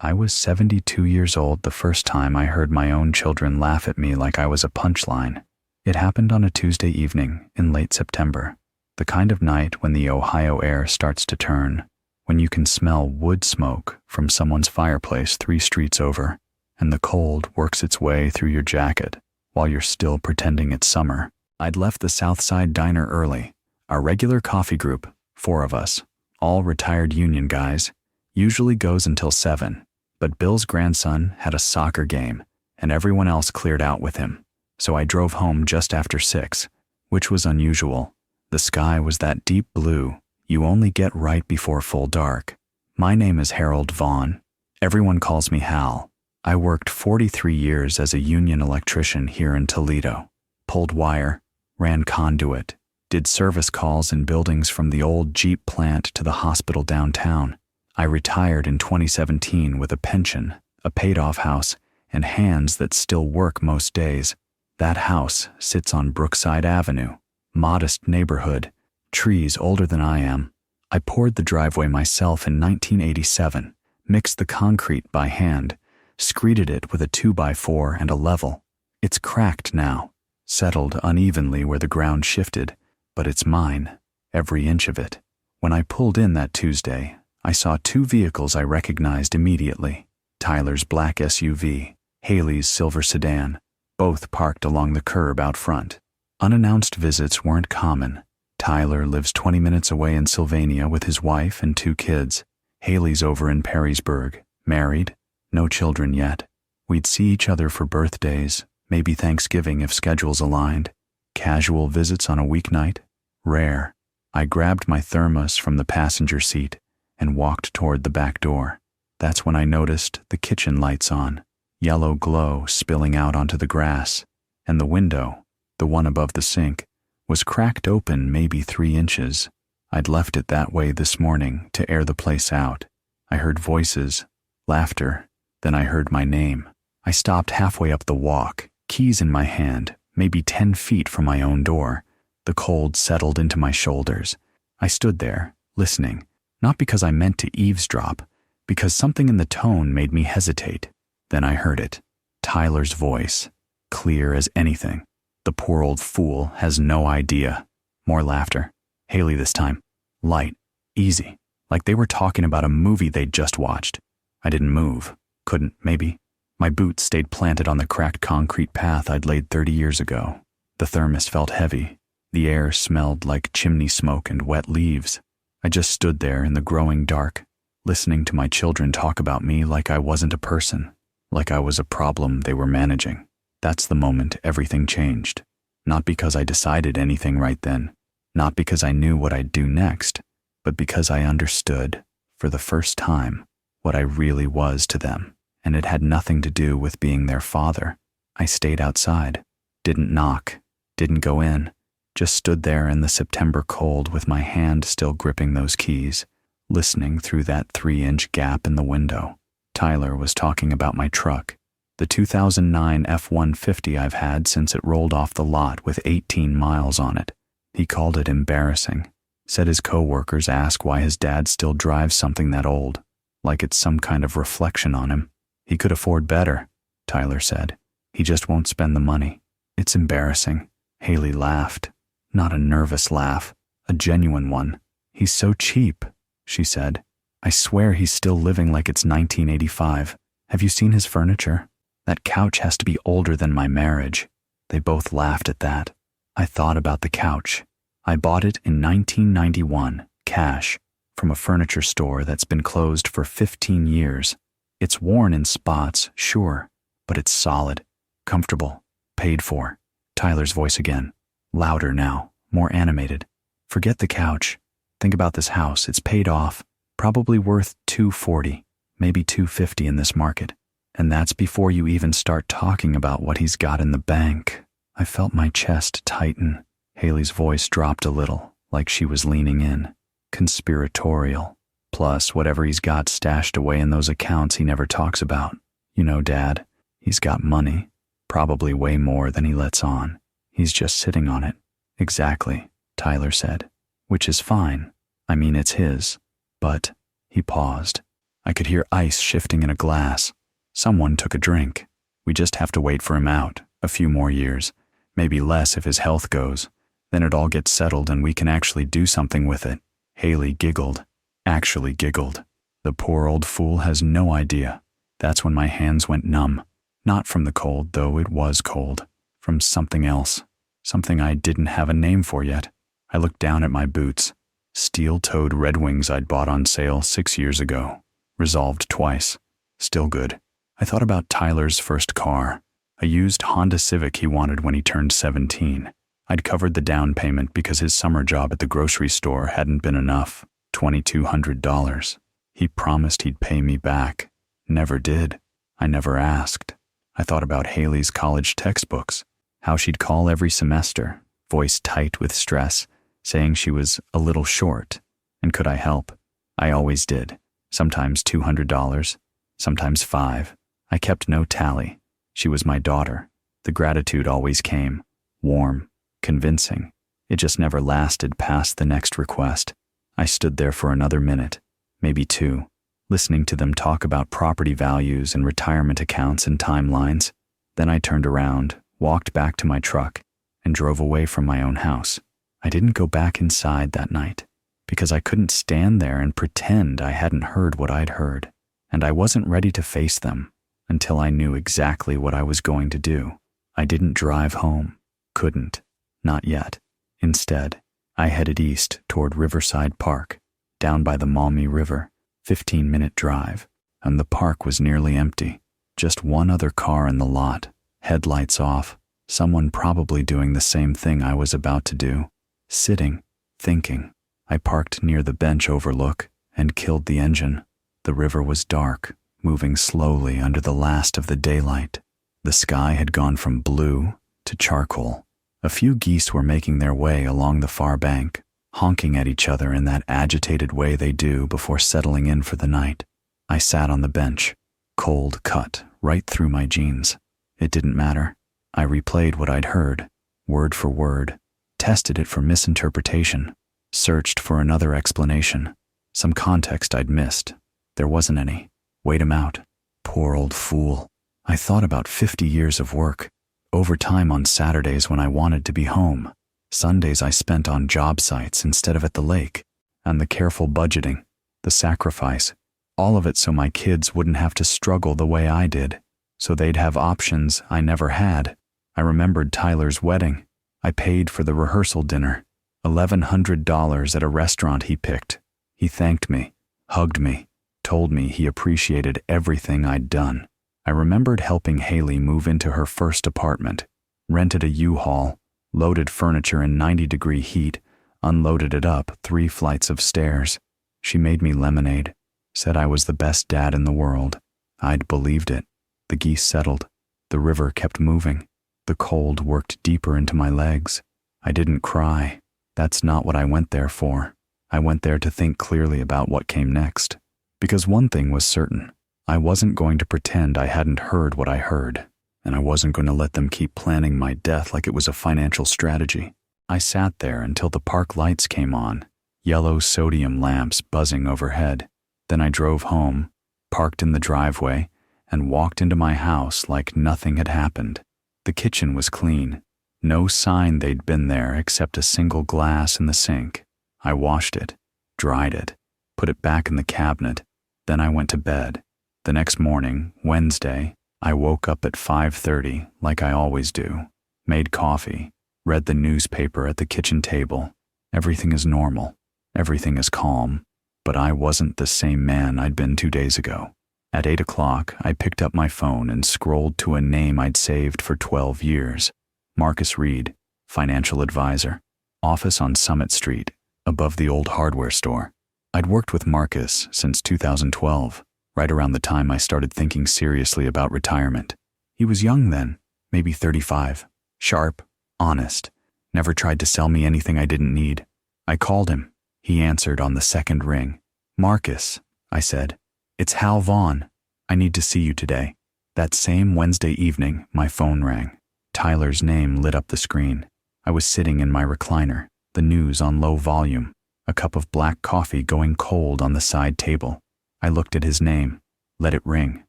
I was 72 years old the first time I heard my own children laugh at me like I was a punchline. It happened on a Tuesday evening in late September, the kind of night when the Ohio air starts to turn, when you can smell wood smoke from someone's fireplace 3 streets over, and the cold works its way through your jacket while you're still pretending it's summer. I'd left the Southside Diner early. Our regular coffee group, 4 of us, all retired union guys, usually goes until 7, but Bill's grandson had a soccer game, and everyone else cleared out with him, so I drove home just after 6, which was unusual. The sky was that deep blue you only get right before full dark. My name is Harold Vaughn. Everyone calls me Hal. I worked 43 years as a union electrician here in Toledo, pulled wire, ran conduit, did service calls in buildings from the old Jeep plant to the hospital downtown. I retired in 2017 with a pension, a paid-off house, and hands that still work most days. That house sits on Brookside Avenue, modest neighborhood, trees older than I am. I poured the driveway myself in 1987, mixed the concrete by hand, screeded it with a 2x4 and a level. It's cracked now, settled unevenly where the ground shifted, but it's mine, every inch of it. When I pulled in that Tuesday, I saw 2 vehicles I recognized immediately. Tyler's black SUV, Haley's silver sedan, both parked along the curb out front. Unannounced visits weren't common. Tyler lives 20 minutes away in Sylvania with his wife and 2 kids. Haley's over in Perrysburg, married, no children yet. We'd see each other for birthdays, maybe Thanksgiving if schedules aligned. Casual visits on a weeknight? Rare. I grabbed my thermos from the passenger seat and walked toward the back door. That's when I noticed the kitchen lights on, yellow glow spilling out onto the grass, and the window, the one above the sink, was cracked open maybe 3 inches. I'd left it that way this morning to air the place out. I heard voices, laughter, then I heard my name. I stopped halfway up the walk, keys in my hand, maybe 10 feet from my own door. The cold settled into my shoulders. I stood there, listening, not because I meant to eavesdrop, because something in the tone made me hesitate. Then I heard it. Tyler's voice, clear as anything. The poor old fool has no idea. More laughter. Haley this time. Light. Easy. Like they were talking about a movie they'd just watched. I didn't move. Couldn't, maybe. My boots stayed planted on the cracked concrete path I'd laid 30 years ago. The thermos felt heavy. The air smelled like chimney smoke and wet leaves. I just stood there in the growing dark, listening to my children talk about me like I wasn't a person, like I was a problem they were managing. That's the moment everything changed. Not because I decided anything right then, not because I knew what I'd do next, but because I understood, for the first time, what I really was to them, and it had nothing to do with being their father. I stayed outside, didn't knock, didn't go in, just stood there in the September cold with my hand still gripping those keys, listening through that 3-inch gap in the window. Tyler was talking about my truck, the 2009 F-150 I've had since it rolled off the lot with 18 miles on it. He called it embarrassing, said his co-workers ask why his dad still drives something that old, like it's some kind of reflection on him. He could afford better, Tyler said. He just won't spend the money. It's embarrassing. Haley laughed. Not a nervous laugh, a genuine one. He's so cheap, she said. I swear he's still living like it's 1985. Have you seen his furniture? That couch has to be older than my marriage. They both laughed at that. I thought about the couch. I bought it in 1991, cash, from a furniture store that's been closed for 15 years. It's worn in spots, sure, but it's solid, comfortable, paid for. Tyler's voice again, louder now, more animated. Forget the couch. Think about this house. It's paid off, probably worth $240, maybe $250 in this market. And that's before you even start talking about what he's got in the bank. I felt my chest tighten. Haley's voice dropped a little, like she was leaning in. Conspiratorial. Plus whatever he's got stashed away in those accounts he never talks about. You know, Dad, he's got money. Probably way more than he lets on. He's just sitting on it. Exactly, Tyler said. Which is fine. I mean, it's his. But, he paused. I could hear ice shifting in a glass. Someone took a drink. We just have to wait for him out, a few more years, maybe less if his health goes. Then it all gets settled and we can actually do something with it. Haley giggled. Actually giggled. The poor old fool has no idea. That's when my hands went numb. Not from the cold, though it was cold. From something else. Something I didn't have a name for yet. I looked down at my boots. Steel-toed Red Wings I'd bought on sale 6 years ago. Resolved twice. Still good. I thought about Tyler's first car. A used Honda Civic he wanted when he turned 17. I'd covered the down payment because his summer job at the grocery store hadn't been enough. $2,200. He promised he'd pay me back. Never did. I never asked. I thought about Haley's college textbooks. How she'd call every semester, voice tight with stress, saying she was a little short. And could I help? I always did. Sometimes $200, sometimes $5. I kept no tally. She was my daughter. The gratitude always came. Warm, convincing. It just never lasted past the next request. I stood there for another minute, maybe 2, listening to them talk about property values and retirement accounts and timelines. Then I turned around, walked back to my truck, and drove away from my own house. I didn't go back inside that night, because I couldn't stand there and pretend I hadn't heard what I'd heard, and I wasn't ready to face them until I knew exactly what I was going to do. I didn't drive home. Couldn't. Not yet. Instead, I headed east toward Riverside Park, down by the Maumee River, 15-minute drive, and the park was nearly empty. Just one other car in the lot, headlights off, someone probably doing the same thing I was about to do. Sitting, thinking. I parked near the bench overlook and killed the engine. The river was dark, moving slowly under the last of the daylight. The sky had gone from blue to charcoal. A few geese were making their way along the far bank, honking at each other in that agitated way they do before settling in for the night. I sat on the bench, cold cut right through my jeans. It didn't matter. I replayed what I'd heard, word for word, tested it for misinterpretation, searched for another explanation, some context I'd missed. There wasn't any. Wait him out. Poor old fool. I thought about 50 years of work, overtime on Saturdays when I wanted to be home, Sundays I spent on job sites instead of at the lake, and the careful budgeting, the sacrifice, all of it so my kids wouldn't have to struggle the way I did, so they'd have options I never had. I remembered Tyler's wedding. I paid for the rehearsal dinner, $1,100 at a restaurant he picked. He thanked me, hugged me, told me he appreciated everything I'd done. I remembered helping Haley move into her first apartment, rented a U-Haul, loaded furniture in 90-degree heat, unloaded it up 3 flights of stairs. She made me lemonade, said I was the best dad in the world. I'd believed it. The geese settled. The river kept moving. The cold worked deeper into my legs. I didn't cry. That's not what I went there for. I went there to think clearly about what came next. Because one thing was certain. I wasn't going to pretend I hadn't heard what I heard, and I wasn't going to let them keep planning my death like it was a financial strategy. I sat there until the park lights came on, yellow sodium lamps buzzing overhead. Then I drove home, parked in the driveway, and walked into my house like nothing had happened. The kitchen was clean. No sign they'd been there except a single glass in the sink. I washed it, dried it, put it back in the cabinet. Then I went to bed. The next morning, Wednesday, I woke up at 5:30 like I always do, made coffee, read the newspaper at the kitchen table. Everything is normal. Everything is calm. But I wasn't the same man I'd been 2 days ago. At 8 o'clock, I picked up my phone and scrolled to a name I'd saved for 12 years. Marcus Reed, financial advisor, office on Summit Street, above the old hardware store. I'd worked with Marcus since 2012. Right around the time I started thinking seriously about retirement. He was young then, maybe 35, sharp, honest, never tried to sell me anything I didn't need. I called him. He answered on the second ring. "Marcus," I said, "it's Hal Vaughn. I need to see you today." That same Wednesday evening, my phone rang. Tyler's name lit up the screen. I was sitting in my recliner, the news on low volume, a cup of black coffee going cold on the side table. I looked at his name, let it ring,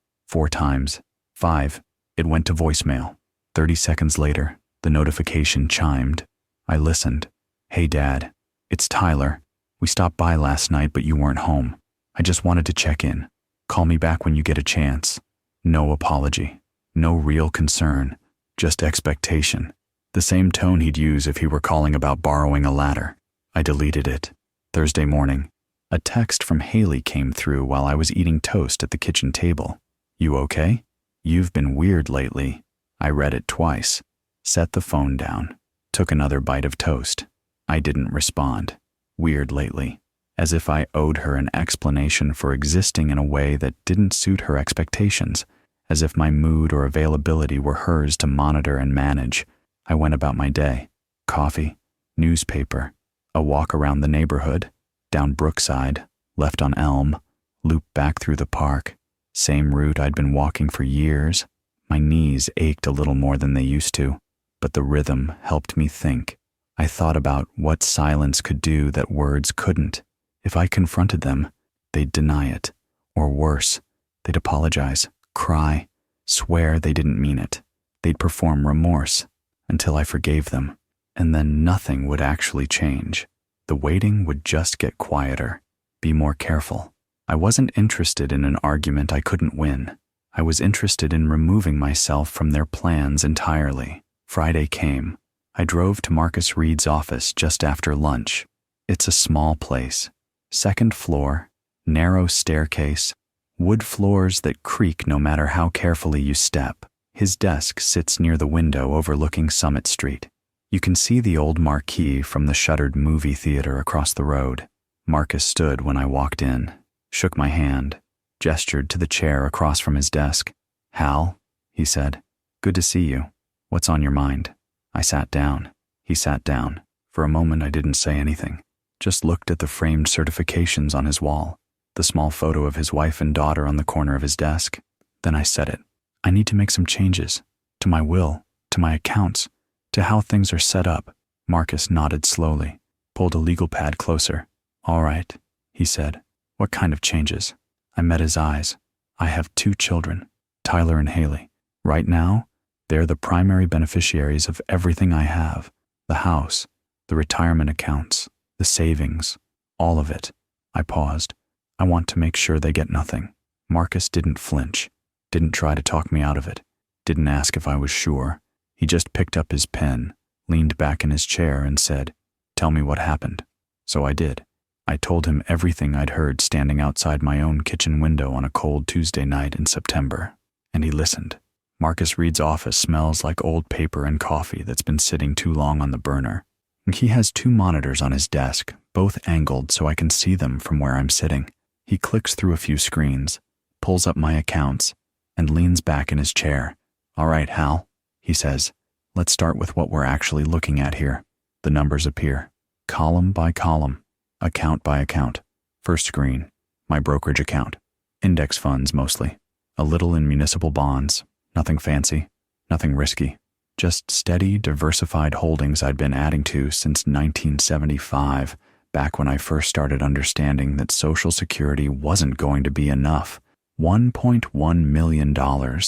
4 times. 5, it went to voicemail. 30 seconds later, the notification chimed. I listened. Hey Dad, it's Tyler. We stopped by last night but you weren't home. I just wanted to check in. Call me back when you get a chance. No apology. No real concern. Just expectation. The same tone he'd use if he were calling about borrowing a ladder. I deleted it. Thursday morning, a text from Haley came through while I was eating toast at the kitchen table. You okay? You've been weird lately. I read it twice. Set the phone down. Took another bite of toast. I didn't respond. Weird lately. As if I owed her an explanation for existing in a way that didn't suit her expectations. As if my mood or availability were hers to monitor and manage. I went about my day. Coffee, newspaper, a walk around the neighborhood, down Brookside, left on Elm, loop back through the park. Same route I'd been walking for years. My knees ached a little more than they used to, but the rhythm helped me think. I thought about what silence could do that words couldn't. If I confronted them, they'd deny it. Or worse, they'd apologize, cry, swear they didn't mean it. They'd perform remorse until I forgave them, and then nothing would actually change. The waiting would just get quieter, be more careful. I wasn't interested in an argument I couldn't win. I was interested in removing myself from their plans entirely. Friday came. I drove to Marcus Reed's office just after lunch. It's a small place. 2nd floor, narrow staircase, wood floors that creak no matter how carefully you step. His desk sits near the window overlooking Summit Street. You can see the old marquee from the shuttered movie theater across the road. Marcus stood when I walked in, shook my hand, gestured to the chair across from his desk. Hal, he said, good to see you. What's on your mind? I sat down. He sat down. For a moment I didn't say anything, just looked at the framed certifications on his wall, the small photo of his wife and daughter on the corner of his desk. Then I said it. I need to make some changes. To my will, to my accounts, to how things are set up. Marcus nodded slowly, pulled a legal pad closer. All right, he said. What kind of changes? I met his eyes. I have 2 children, Tyler and Haley. Right now, they're the primary beneficiaries of everything I have. The house, the retirement accounts, the savings, all of it. I paused. I want to make sure they get nothing. Marcus didn't flinch, didn't try to talk me out of it, didn't ask if I was sure. He just picked up his pen, leaned back in his chair and said, tell me what happened. So I did. I told him everything I'd heard standing outside my own kitchen window on a cold Tuesday night in September, and he listened. Marcus Reed's office smells like old paper and coffee that's been sitting too long on the burner. He has 2 monitors on his desk, both angled so I can see them from where I'm sitting. He clicks through a few screens, pulls up my accounts, and leans back in his chair. All right, Hal, he says, let's start with what we're actually looking at here. The numbers appear, column by column, account by account. First screen, my brokerage account. Index funds mostly. A little in municipal bonds. Nothing fancy, nothing risky. Just steady, diversified holdings I'd been adding to since 1975, back when I first started understanding that Social Security wasn't going to be enough. $1.1 million,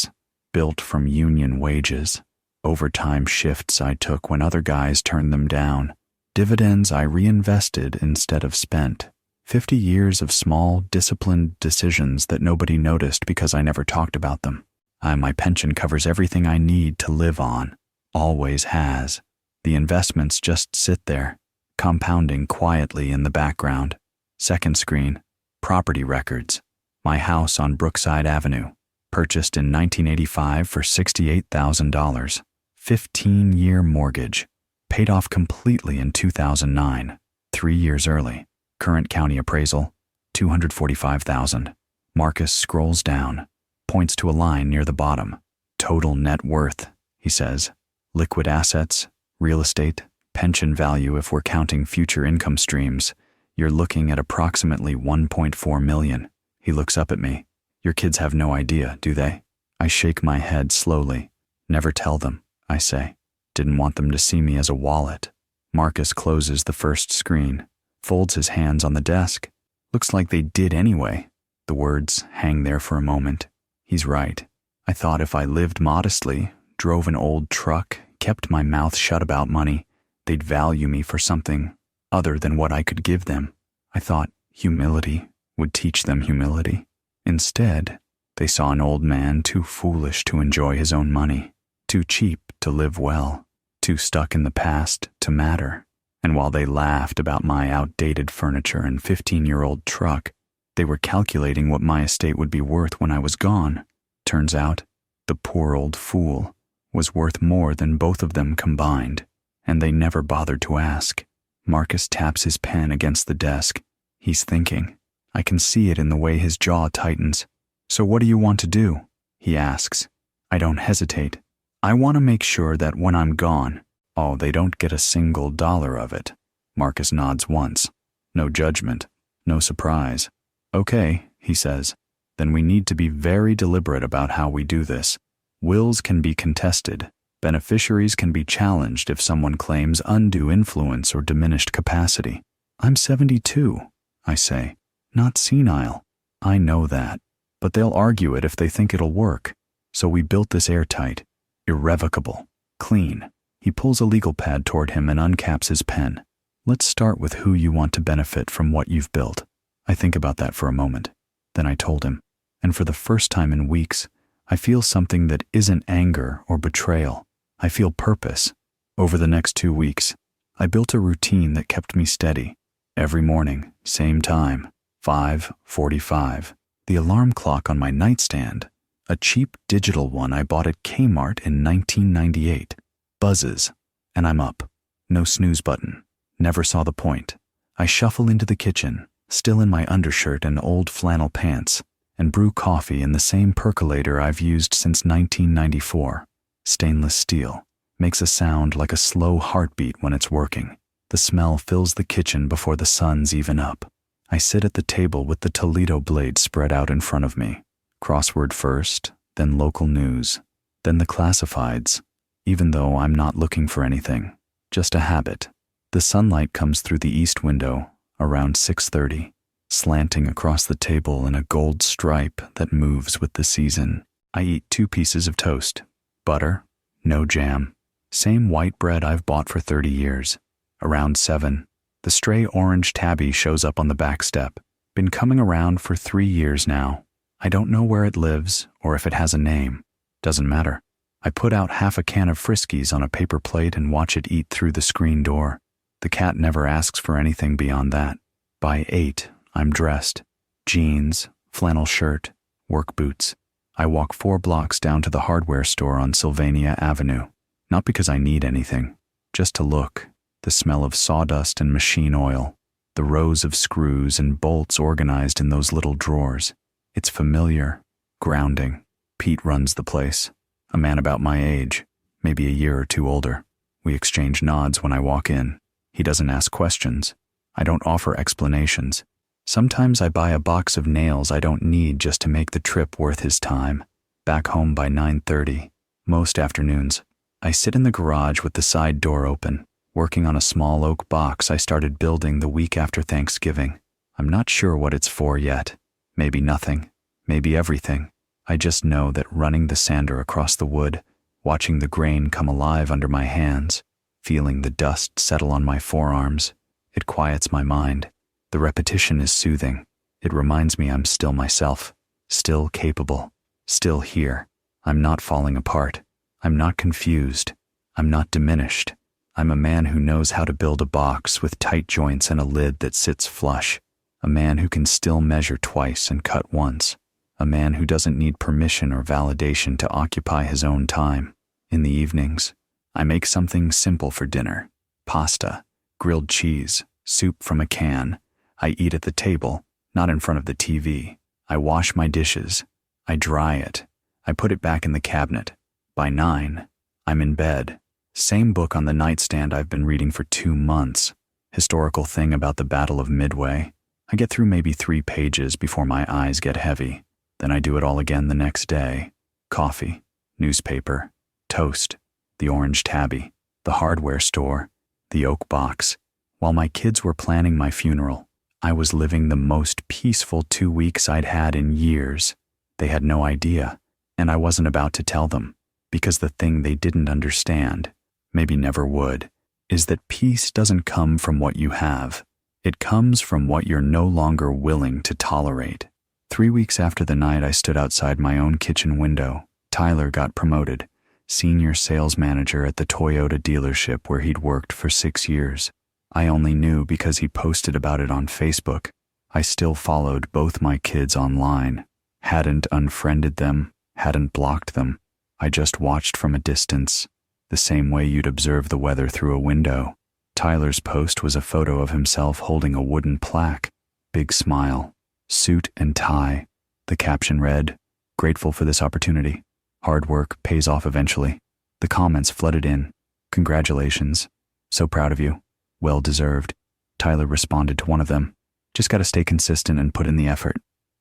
built from union wages. Overtime shifts I took when other guys turned them down. Dividends I reinvested instead of spent. 50 years of small, disciplined decisions that nobody noticed because I never talked about them. My pension covers everything I need to live on. Always has. The investments just sit there, compounding quietly in the background. Second screen, property records. My house on Brookside Avenue, purchased in 1985 for $68,000. 15-year mortgage, paid off completely in 2009, 3 years early. Current county appraisal, $245,000. Marcus scrolls down, points to a line near the bottom. Total net worth, he says. Liquid assets, real estate, pension value if we're counting future income streams. You're looking at approximately $1.4 million. He looks up at me. Your kids have no idea, do they? I shake my head slowly. Never tell them, I say. Didn't want them to see me as a wallet. Marcus closes the first screen, folds his hands on the desk. Looks like they did anyway. The words hang there for a moment. He's right. I thought if I lived modestly, drove an old truck, kept my mouth shut about money, they'd value me for something other than what I could give them. I thought humility would teach them humility. Instead, they saw an old man too foolish to enjoy his own money, too cheap to live well, too stuck in the past to matter. And while they laughed about my outdated furniture and 15-year-old truck, they were calculating what my estate would be worth when I was gone. Turns out, the poor old fool was worth more than both of them combined, and they never bothered to ask. Marcus taps his pen against the desk. He's thinking. I can see it in the way his jaw tightens. So what do you want to do? He asks. I don't hesitate. I want to make sure that when I'm gone, they don't get a single dollar of it. Marcus nods once. No judgment, no surprise. Okay, he says. Then we need to be very deliberate about how we do this. Wills can be contested. Beneficiaries can be challenged if someone claims undue influence or diminished capacity. I'm 72, I say. Not senile. I know that. But they'll argue it if they think it'll work. So we built this airtight, irrevocable, clean. He pulls a legal pad toward him and uncaps his pen. Let's start with who you want to benefit from what you've built. I think about that for a moment. Then I told him. And for the first time in weeks, I feel something that isn't anger or betrayal. I feel purpose. Over the next 2 weeks, I built a routine that kept me steady. Every morning, same time, 5:45. The alarm clock on my nightstand, a cheap digital one I bought at Kmart in 1998, buzzes, and I'm up. No snooze button. Never saw the point. I shuffle into the kitchen, still in my undershirt and old flannel pants, and brew coffee in the same percolator I've used since 1994. Stainless steel. Makes a sound like a slow heartbeat when it's working. The smell fills the kitchen before the sun's even up. I sit at the table with the Toledo blade spread out in front of me. Crossword first, then local news, then the classifieds, even though I'm not looking for anything. Just a habit. The sunlight comes through the east window around 6:30, slanting across the table in a gold stripe that moves with the season. I eat 2 pieces of toast. Butter, no jam. Same white bread I've bought for 30 years. Around 7, the stray orange tabby shows up on the back step. Been coming around for 3 years now. I don't know where it lives or if it has a name. Doesn't matter. I put out half a can of Friskies on a paper plate and watch it eat through the screen door. The cat never asks for anything beyond that. By 8, I'm dressed. Jeans, flannel shirt, work boots. I walk 4 blocks down to the hardware store on Sylvania Avenue. Not because I need anything, just to look. The smell of sawdust and machine oil. The rows of screws and bolts organized in those little drawers. It's familiar, grounding. Pete runs the place. A man about my age, maybe a year or 2 older. We exchange nods when I walk in. He doesn't ask questions. I don't offer explanations. Sometimes I buy a box of nails I don't need just to make the trip worth his time. Back home by 9:30. Most afternoons, I sit in the garage with the side door open, working on a small oak box I started building the week after Thanksgiving. I'm not sure what it's for yet. Maybe nothing, maybe everything. I just know that running the sander across the wood, watching the grain come alive under my hands, feeling the dust settle on my forearms, it quiets my mind. The repetition is soothing. It reminds me I'm still myself, still capable, still here. I'm not falling apart. I'm not confused. I'm not diminished. I'm a man who knows how to build a box with tight joints and a lid that sits flush. A man who can still measure twice and cut once. A man who doesn't need permission or validation to occupy his own time. In the evenings, I make something simple for dinner. Pasta, grilled cheese, soup from a can. I eat at the table, not in front of the TV. I wash my dishes. I dry it. I put it back in the cabinet. By 9, I'm in bed. Same book on the nightstand I've been reading for 2 months. Historical thing about the Battle of Midway. I get through maybe 3 pages before my eyes get heavy. Then I do it all again the next day. Coffee, newspaper, toast, the orange tabby, the hardware store, the oak box. While my kids were planning my funeral, I was living the most peaceful 2 weeks I'd had in years. They had no idea, and I wasn't about to tell them, because the thing they didn't understand, maybe never would, is that peace doesn't come from what you have. It comes from what you're no longer willing to tolerate. 3 weeks after the night I stood outside my own kitchen window, Tyler got promoted, senior sales manager at the Toyota dealership where he'd worked for 6 years. I only knew because he posted about it on Facebook. I still followed both my kids online, hadn't unfriended them, hadn't blocked them. I just watched from a distance, the same way you'd observe the weather through a window. Tyler's post was a photo of himself holding a wooden plaque, big smile, suit and tie. The caption read, "Grateful for this opportunity. Hard work pays off eventually." The comments flooded in. "Congratulations. So proud of you. Well deserved." Tyler responded to one of them. "Just gotta stay consistent and put in the effort."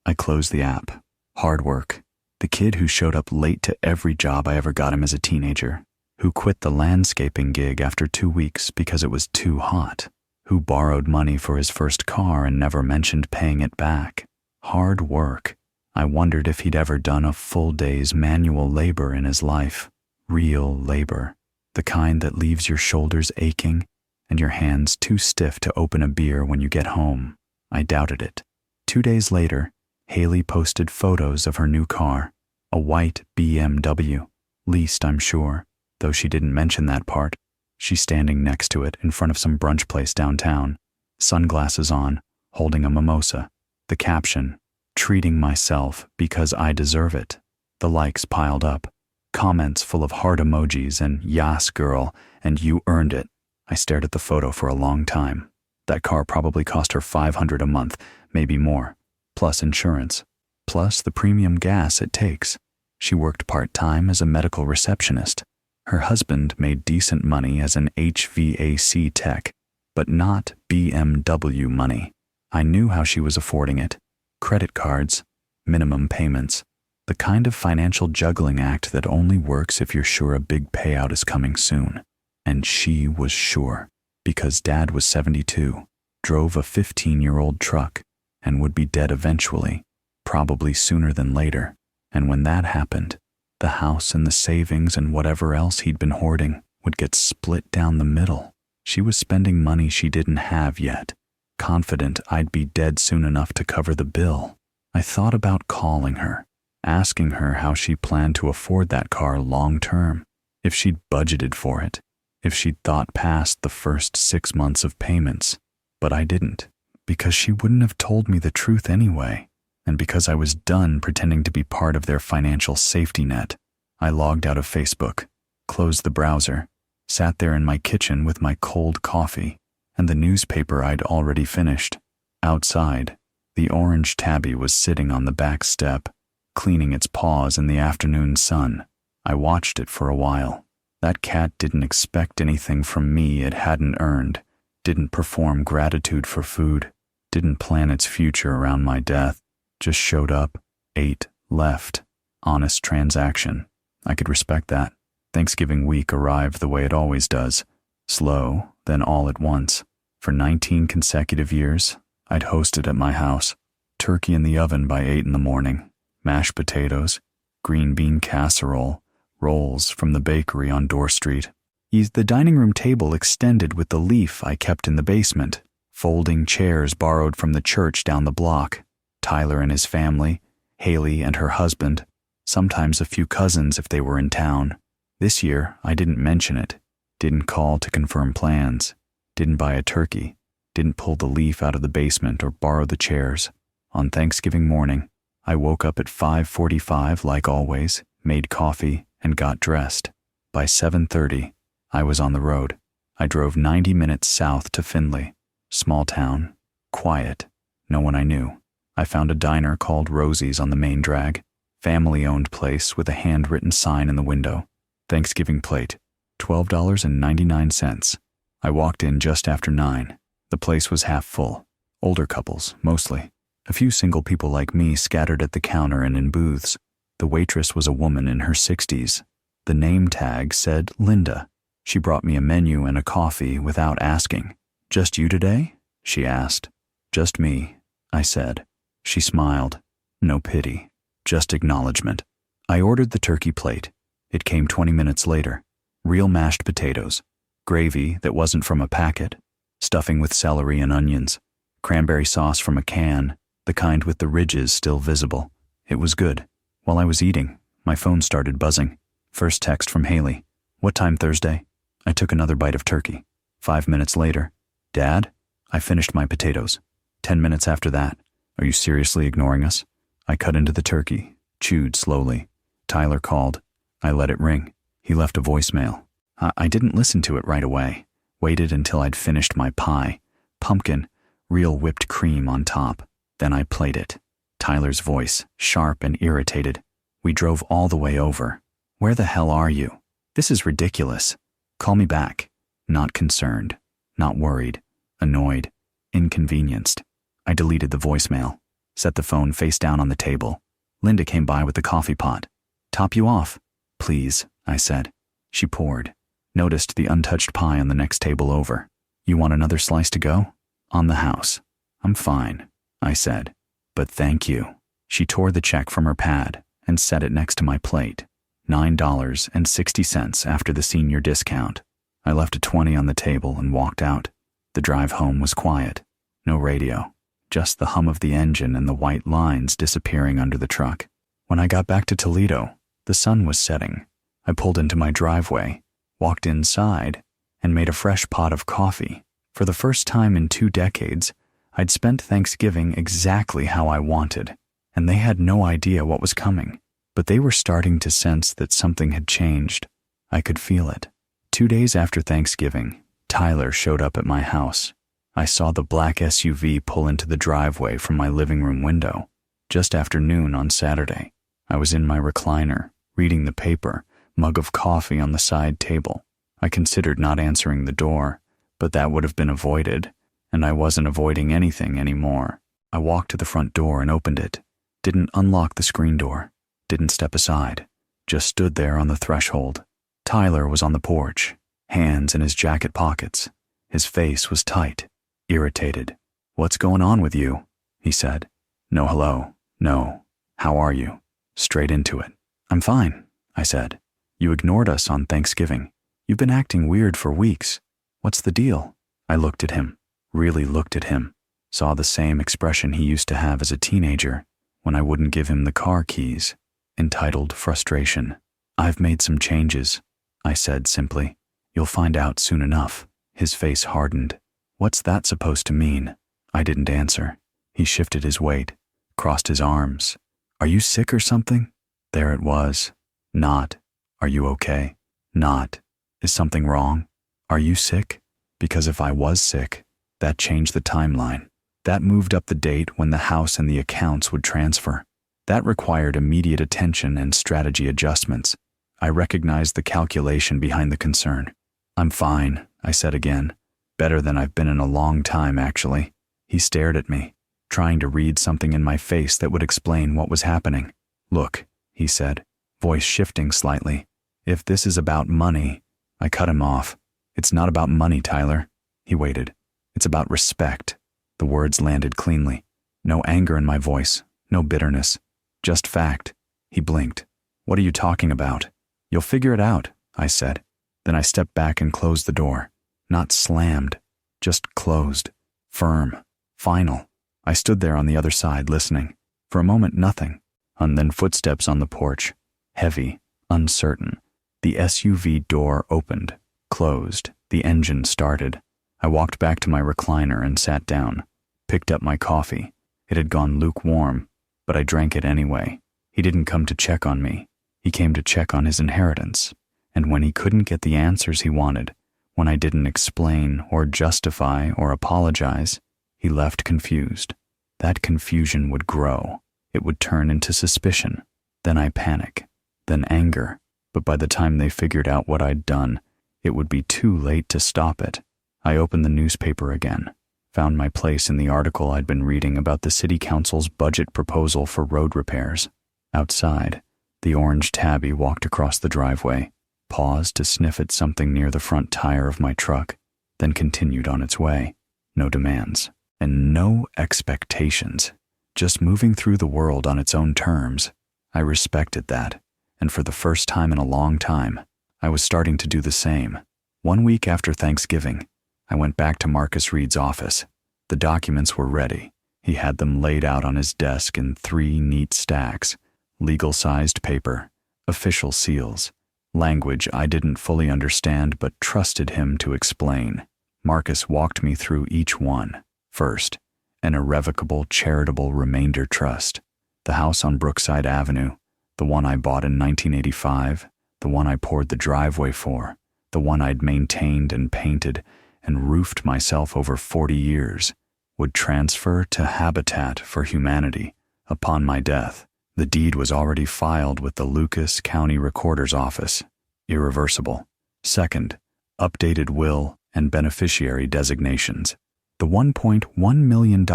I closed the app. Hard work. The kid who showed up late to every job I ever got him as a teenager, who quit the landscaping gig after 2 weeks because it was too hot, who borrowed money for his first car and never mentioned paying it back. Hard work. I wondered if he'd ever done a full day's manual labor in his life. Real labor. The kind that leaves your shoulders aching and your hands too stiff to open a beer when you get home. I doubted it. 2 days later, Haley posted photos of her new car, a white BMW, leased I'm sure, though she didn't mention that part. She's standing next to it in front of some brunch place downtown, sunglasses on, holding a mimosa. The caption, "Treating myself because I deserve it." The likes piled up, comments full of heart emojis and "Yas girl" and "You earned it." I stared at the photo for a long time. That car probably cost her $500 a month, maybe more, plus insurance, plus the premium gas it takes. She worked part-time as a medical receptionist. Her husband made decent money as an HVAC tech, but not BMW money. I knew how she was affording it. Credit cards, minimum payments, the kind of financial juggling act that only works if you're sure a big payout is coming soon. And she was sure, because Dad was 72, drove a 15-year-old truck, and would be dead eventually, probably sooner than later. And when that happened, the house and the savings and whatever else he'd been hoarding would get split down the middle. She was spending money she didn't have yet, confident I'd be dead soon enough to cover the bill. I thought about calling her, asking her how she planned to afford that car long term, if she'd budgeted for it, if she'd thought past the first 6 months of payments. But I didn't, because she wouldn't have told me the truth anyway, and because I was done pretending to be part of their financial safety net. I logged out of Facebook, closed the browser, sat there in my kitchen with my cold coffee and the newspaper I'd already finished. Outside, the orange tabby was sitting on the back step, cleaning its paws in the afternoon sun. I watched it for a while. That cat didn't expect anything from me it hadn't earned, didn't perform gratitude for food, didn't plan its future around my death, just showed up, ate, left. Honest transaction. I could respect that. Thanksgiving week arrived the way it always does, slow, then all at once. For 19 consecutive years, I'd hosted at my house. Turkey in the oven by 8 in the morning, mashed potatoes, green bean casserole, rolls from the bakery on Dorr Street. The dining room table extended with the leaf I kept in the basement, folding chairs borrowed from the church down the block. Tyler and his family, Haley and her husband, sometimes a few cousins if they were in town. This year, I didn't mention it, didn't call to confirm plans, didn't buy a turkey, didn't pull the leaf out of the basement or borrow the chairs. On Thanksgiving morning, I woke up at 5:45 like always, made coffee, and got dressed. By 7:30, I was on the road. I drove 90 minutes south to Findlay. Small town, quiet, no one I knew. I found a diner called Rosie's on the main drag, family-owned place with a handwritten sign in the window. Thanksgiving plate, $12.99. I walked in just after 9. The place was half full. Older couples, mostly. A few single people like me scattered at the counter and in booths. The waitress was a woman in her 60s. The name tag said Linda. She brought me a menu and a coffee without asking. "Just you today?" she asked. Just me, I said. She smiled. No pity, just acknowledgement. I ordered the turkey plate. It came 20 minutes later. Real mashed potatoes, gravy that wasn't from a packet, stuffing with celery and onions, cranberry sauce from a can, the kind with the ridges still visible. It was good. While I was eating, my phone started buzzing. First text from Haley. What time Thursday? I took another bite of turkey. 5 minutes later. Dad? I finished my potatoes. 10 minutes after that. Are you seriously ignoring us? I cut into the turkey, chewed slowly. Tyler called. I let it ring. He left a voicemail. I didn't listen to it right away. Waited until I'd finished my pie. Pumpkin, real whipped cream on top. Then I played it. Tyler's voice, sharp and irritated. We drove all the way over. Where the hell are you? This is ridiculous. Call me back. Not concerned. Not worried. Annoyed. Inconvenienced. I deleted the voicemail. Set the phone face down on the table. Linda came by with the coffee pot. Top you off? Please, I said. She poured. Noticed the untouched pie on the next table over. You want another slice to go? On the house. I'm fine, I said. But thank you. She tore the check from her pad and set it next to my plate. $9.60 after the senior discount. I left a 20 on the table and walked out. The drive home was quiet. No radio. Just the hum of the engine and the white lines disappearing under the truck. When I got back to Toledo, the sun was setting. I pulled into my driveway, walked inside, and made a fresh pot of coffee. For the first time in 2 decades, I'd spent Thanksgiving exactly how I wanted, and they had no idea what was coming. But they were starting to sense that something had changed. I could feel it. 2 days after Thanksgiving, Tyler showed up at my house. I saw the black SUV pull into the driveway from my living room window. Just after noon on Saturday, I was in my recliner, reading the paper, mug of coffee on the side table. I considered not answering the door, but that would have been avoided, and I wasn't avoiding anything anymore. I walked to the front door and opened it. Didn't unlock the screen door. Didn't step aside. Just stood there on the threshold. Tyler was on the porch, hands in his jacket pockets. His face was tight, irritated. What's going on with you? He said. No hello. No. How are you? Straight into it. I'm fine, I said. You ignored us on Thanksgiving. You've been acting weird for weeks. What's the deal? I looked at him, really looked at him. Saw the same expression he used to have as a teenager when I wouldn't give him the car keys. Entitled frustration. I've made some changes, I said simply. You'll find out soon enough. His face hardened. What's that supposed to mean? I didn't answer. He shifted his weight, crossed his arms. Are you sick or something? There it was. Not. Are you okay? Not. Is something wrong? Are you sick? Because if I was sick, that changed the timeline. That moved up the date when the house and the accounts would transfer. That required immediate attention and strategy adjustments. I recognized the calculation behind the concern. I'm fine, I said again. Better than I've been in a long time, actually. He stared at me, trying to read something in my face that would explain what was happening. Look, he said, voice shifting slightly. If this is about money, I cut him off. It's not about money, Tyler. He waited. It's about respect. The words landed cleanly. No anger in my voice, no bitterness. Just fact. He blinked. What are you talking about? You'll figure it out, I said. Then I stepped back and closed the door. Not slammed, just closed. Firm. Final. I stood there on the other side listening. For a moment, nothing. And then footsteps on the porch. Heavy, uncertain. The SUV door opened, closed. The engine started. I walked back to my recliner and sat down. Picked up my coffee. It had gone lukewarm, but I drank it anyway. He didn't come to check on me. He came to check on his inheritance. And when he couldn't get the answers he wanted, when I didn't explain or justify or apologize, he left confused. That confusion would grow. It would turn into suspicion. Then I panic. Then anger. But by the time they figured out what I'd done, it would be too late to stop it. I opened the newspaper again. Found my place in the article I'd been reading about the city council's budget proposal for road repairs. Outside, the orange tabby walked across the driveway, paused to sniff at something near the front tire of my truck, then continued on its way. No demands. and no expectations, just moving through the world on its own terms. I respected that, and for the first time in a long time, I was starting to do the same. 1 week after Thanksgiving, I went back to Marcus Reed's office. The documents were ready. He had them laid out on his desk in 3 neat stacks, legal-sized paper, official seals, language I didn't fully understand but trusted him to explain. Marcus walked me through each one. First, an irrevocable charitable remainder trust. The house on Brookside Avenue, the one I bought in 1985, the one I poured the driveway for, the one I'd maintained and painted and roofed myself over 40 years, would transfer to Habitat for Humanity upon my death. The deed was already filed with the Lucas County Recorder's Office. Irreversible. Second, updated will and beneficiary designations. The $1.1 million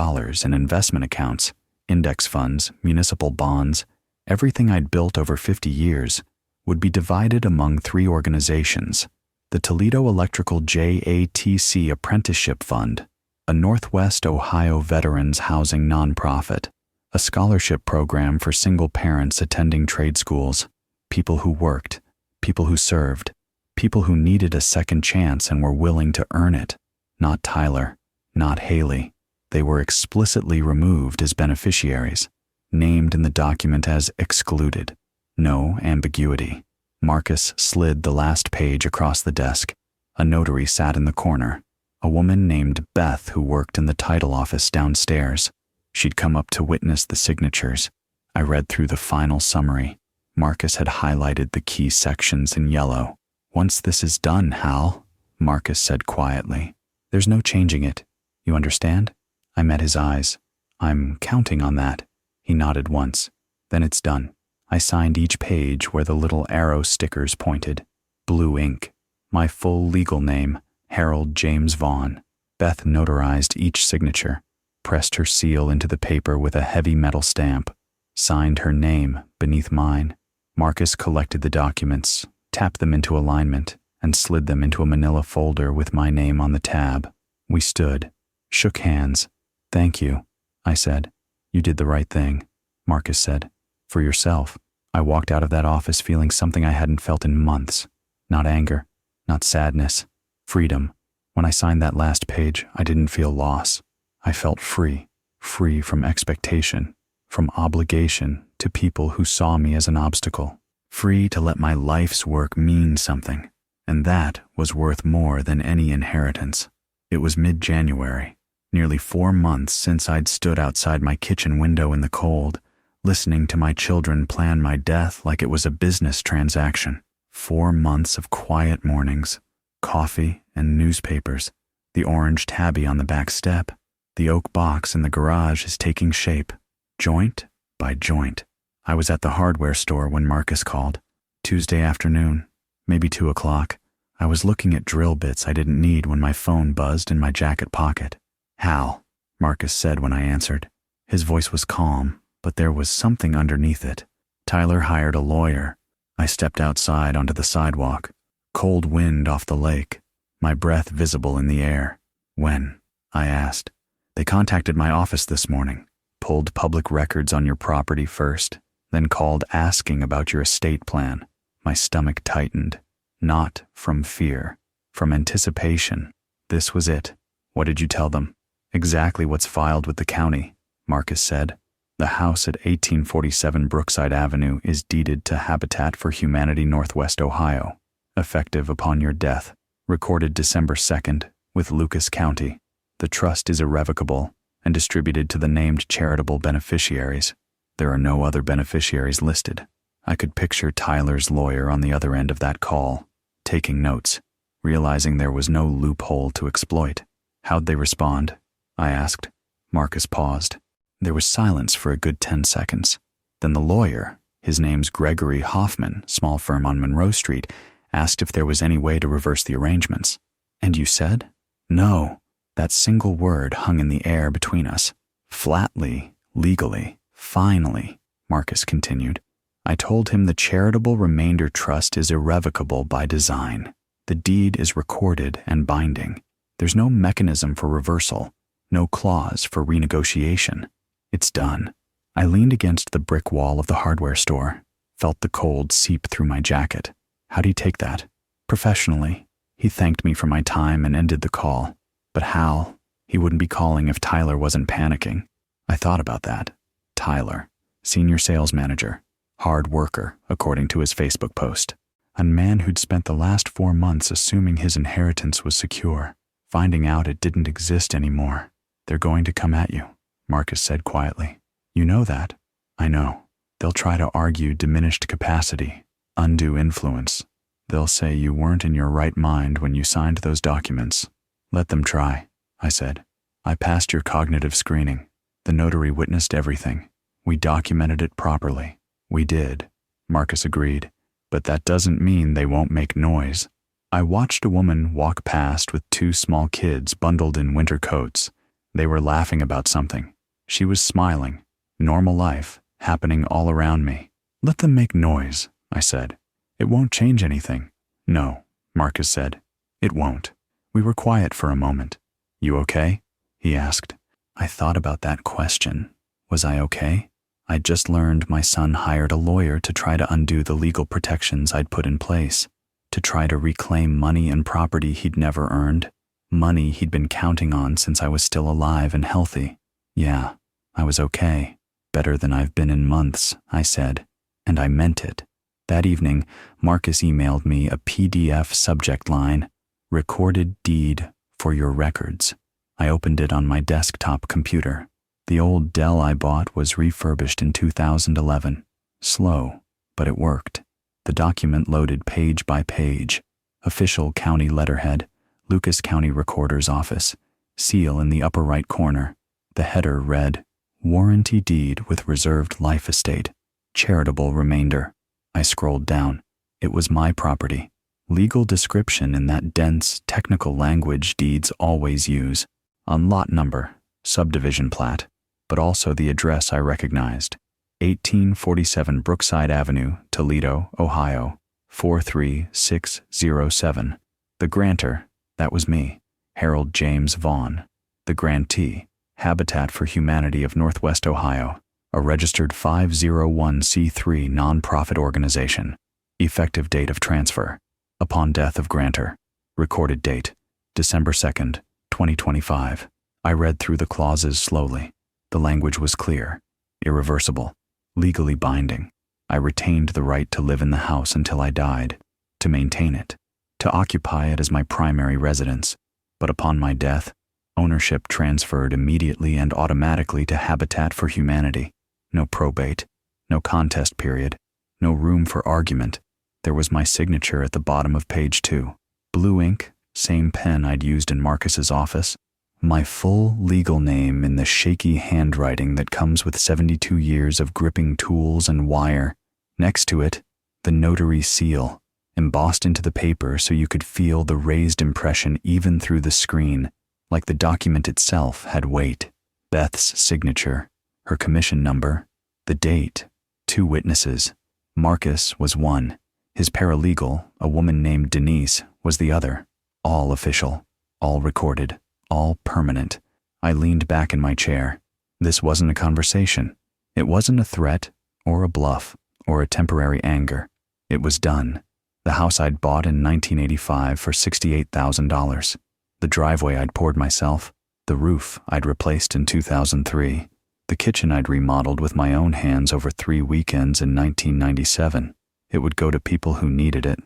in investment accounts, index funds, municipal bonds, everything I'd built over 50 years, would be divided among 3 organizations: the Toledo Electrical JATC Apprenticeship Fund, a Northwest Ohio Veterans Housing nonprofit, a scholarship program for single parents attending trade schools, people who worked, people who served, people who needed a second chance and were willing to earn it. Not Tyler, not Haley. They were explicitly removed as beneficiaries, named in the document as excluded. No ambiguity. Marcus slid the last page across the desk. A notary sat in the corner, a woman named Beth who worked in the title office downstairs. She'd come up to witness the signatures. I read through the final summary. Marcus had highlighted the key sections in yellow. "Once this is done, Hal," Marcus said quietly, "there's no changing it. You understand?" I met his eyes. "I'm counting on that." He nodded once. "Then it's done." I signed each page where the little arrow stickers pointed. Blue ink. My full legal name, Harold James Vaughn. Beth notarized each signature, pressed her seal into the paper with a heavy metal stamp, signed her name beneath mine. Marcus collected the documents, tapped them into alignment, and slid them into a manila folder with my name on the tab. We stood, shook hands. "Thank you," I said. "You did the right thing," Marcus said. "For yourself." I walked out of that office feeling something I hadn't felt in months. Not anger, not sadness, freedom. When I signed that last page, I didn't feel loss. I felt free, free from expectation, from obligation to people who saw me as an obstacle, free to let my life's work mean something, and that was worth more than any inheritance. It was mid-January, nearly 4 months since I'd stood outside my kitchen window in the cold, listening to my children plan my death like it was a business transaction. 4 months of quiet mornings, coffee and newspapers, the orange tabby on the back step. The oak box in the garage is taking shape, joint by joint. I was at the hardware store when Marcus called. Tuesday afternoon, maybe 2 o'clock. I was looking at drill bits I didn't need when my phone buzzed in my jacket pocket. "Hal," Marcus said when I answered. His voice was calm, but there was something underneath it. "Tyler hired a lawyer." I stepped outside onto the sidewalk. Cold wind off the lake, my breath visible in the air. "When?" I asked. "They contacted my office this morning, pulled public records on your property first, then called asking about your estate plan." My stomach tightened. Not from fear, from anticipation. This was it. "What did you tell them?" "Exactly what's filed with the county," Marcus said. "The house at 1847 Brookside Avenue is deeded to Habitat for Humanity, Northwest Ohio, effective upon your death, recorded December 2nd with Lucas County. The trust is irrevocable and distributed to the named charitable beneficiaries. There are no other beneficiaries listed." I could picture Tyler's lawyer on the other end of that call, taking notes, realizing there was no loophole to exploit. "How'd they respond?" I asked. Marcus paused. There was silence for a good 10 seconds. Then the lawyer, his name's Gregory Hoffman, small firm on Monroe Street, asked if there was any way to reverse the arrangements. "And you said?" "No." That single word hung in the air between us. "Flatly, legally, finally," Marcus continued. "I told him the charitable remainder trust is irrevocable by design. The deed is recorded and binding. There's no mechanism for reversal. No clause for renegotiation. It's done. I leaned against the brick wall of the hardware store, felt the cold seep through my jacket. How'd he take that? Professionally. He thanked me for my time and ended the call. But Hal, he wouldn't be calling if Tyler wasn't panicking. I thought about that. Tyler, senior sales manager, hard worker, according to his Facebook post. A man who'd spent the last 4 months assuming his inheritance was secure, finding out it didn't exist anymore. They're going to come at you, Marcus said quietly. You know that? I know. They'll try to argue diminished capacity, undue influence. They'll say you weren't in your right mind when you signed those documents. Let them try, I said. I passed your cognitive screening. The notary witnessed everything. We documented it properly. We did, Marcus agreed. But that doesn't mean they won't make noise. I watched a woman walk past with 2 small kids bundled in winter coats. They were laughing about something. She was smiling. Normal life, happening all around me. Let them make noise, I said. It won't change anything. No, Marcus said. It won't. We were quiet for a moment. You okay? He asked. I thought about that question. Was I okay? I'd just learned my son hired a lawyer to try to undo the legal protections I'd put in place, to try to reclaim money and property he'd never earned, money he'd been counting on since I was still alive and healthy. Yeah, I was okay. Better than I've been in months, I said, and I meant it. That evening, Marcus emailed me a PDF subject line, "Recorded deed for your records." I opened it on my desktop computer. The old Dell I bought was refurbished in 2011. Slow, but it worked. The document loaded page by page. Official county letterhead, Lucas County Recorder's Office, seal in the upper right corner. The header read, "Warranty deed with reserved life estate. Charitable remainder." I scrolled down. It was my property. Legal description in that dense, technical language deeds always use. On lot number, subdivision plat, but also the address I recognized. 1847 Brookside Avenue, Toledo, Ohio, 43607. The grantor, that was me, Harold James Vaughn. The grantee, Habitat for Humanity of Northwest Ohio, a registered 501c3 nonprofit organization. Effective date of transfer, upon death of grantor. Recorded date, December 2nd, 2025. I read through the clauses slowly. The language was clear, irreversible, legally binding. I retained the right to live in the house until I died, to maintain it, to occupy it as my primary residence. But upon my death, ownership transferred immediately and automatically to Habitat for Humanity. No probate, no contest period, no room for argument. There was my signature at the bottom of page 2. Blue ink, same pen I'd used in Marcus's office. My full legal name in the shaky handwriting that comes with 72 years of gripping tools and wire. Next to it, the notary seal, embossed into the paper so you could feel the raised impression even through the screen, like the document itself had weight. Beth's signature, her commission number, the date, 2 witnesses. Marcus was one. His paralegal, a woman named Denise, was the other. All official, all recorded, all permanent. I leaned back in my chair. This wasn't a conversation. It wasn't a threat, or a bluff, or a temporary anger. It was done. The house I'd bought in 1985 for $68,000. The driveway I'd poured myself. The roof I'd replaced in 2003. The kitchen I'd remodeled with my own hands over 3 weekends in 1997. It would go to people who needed it.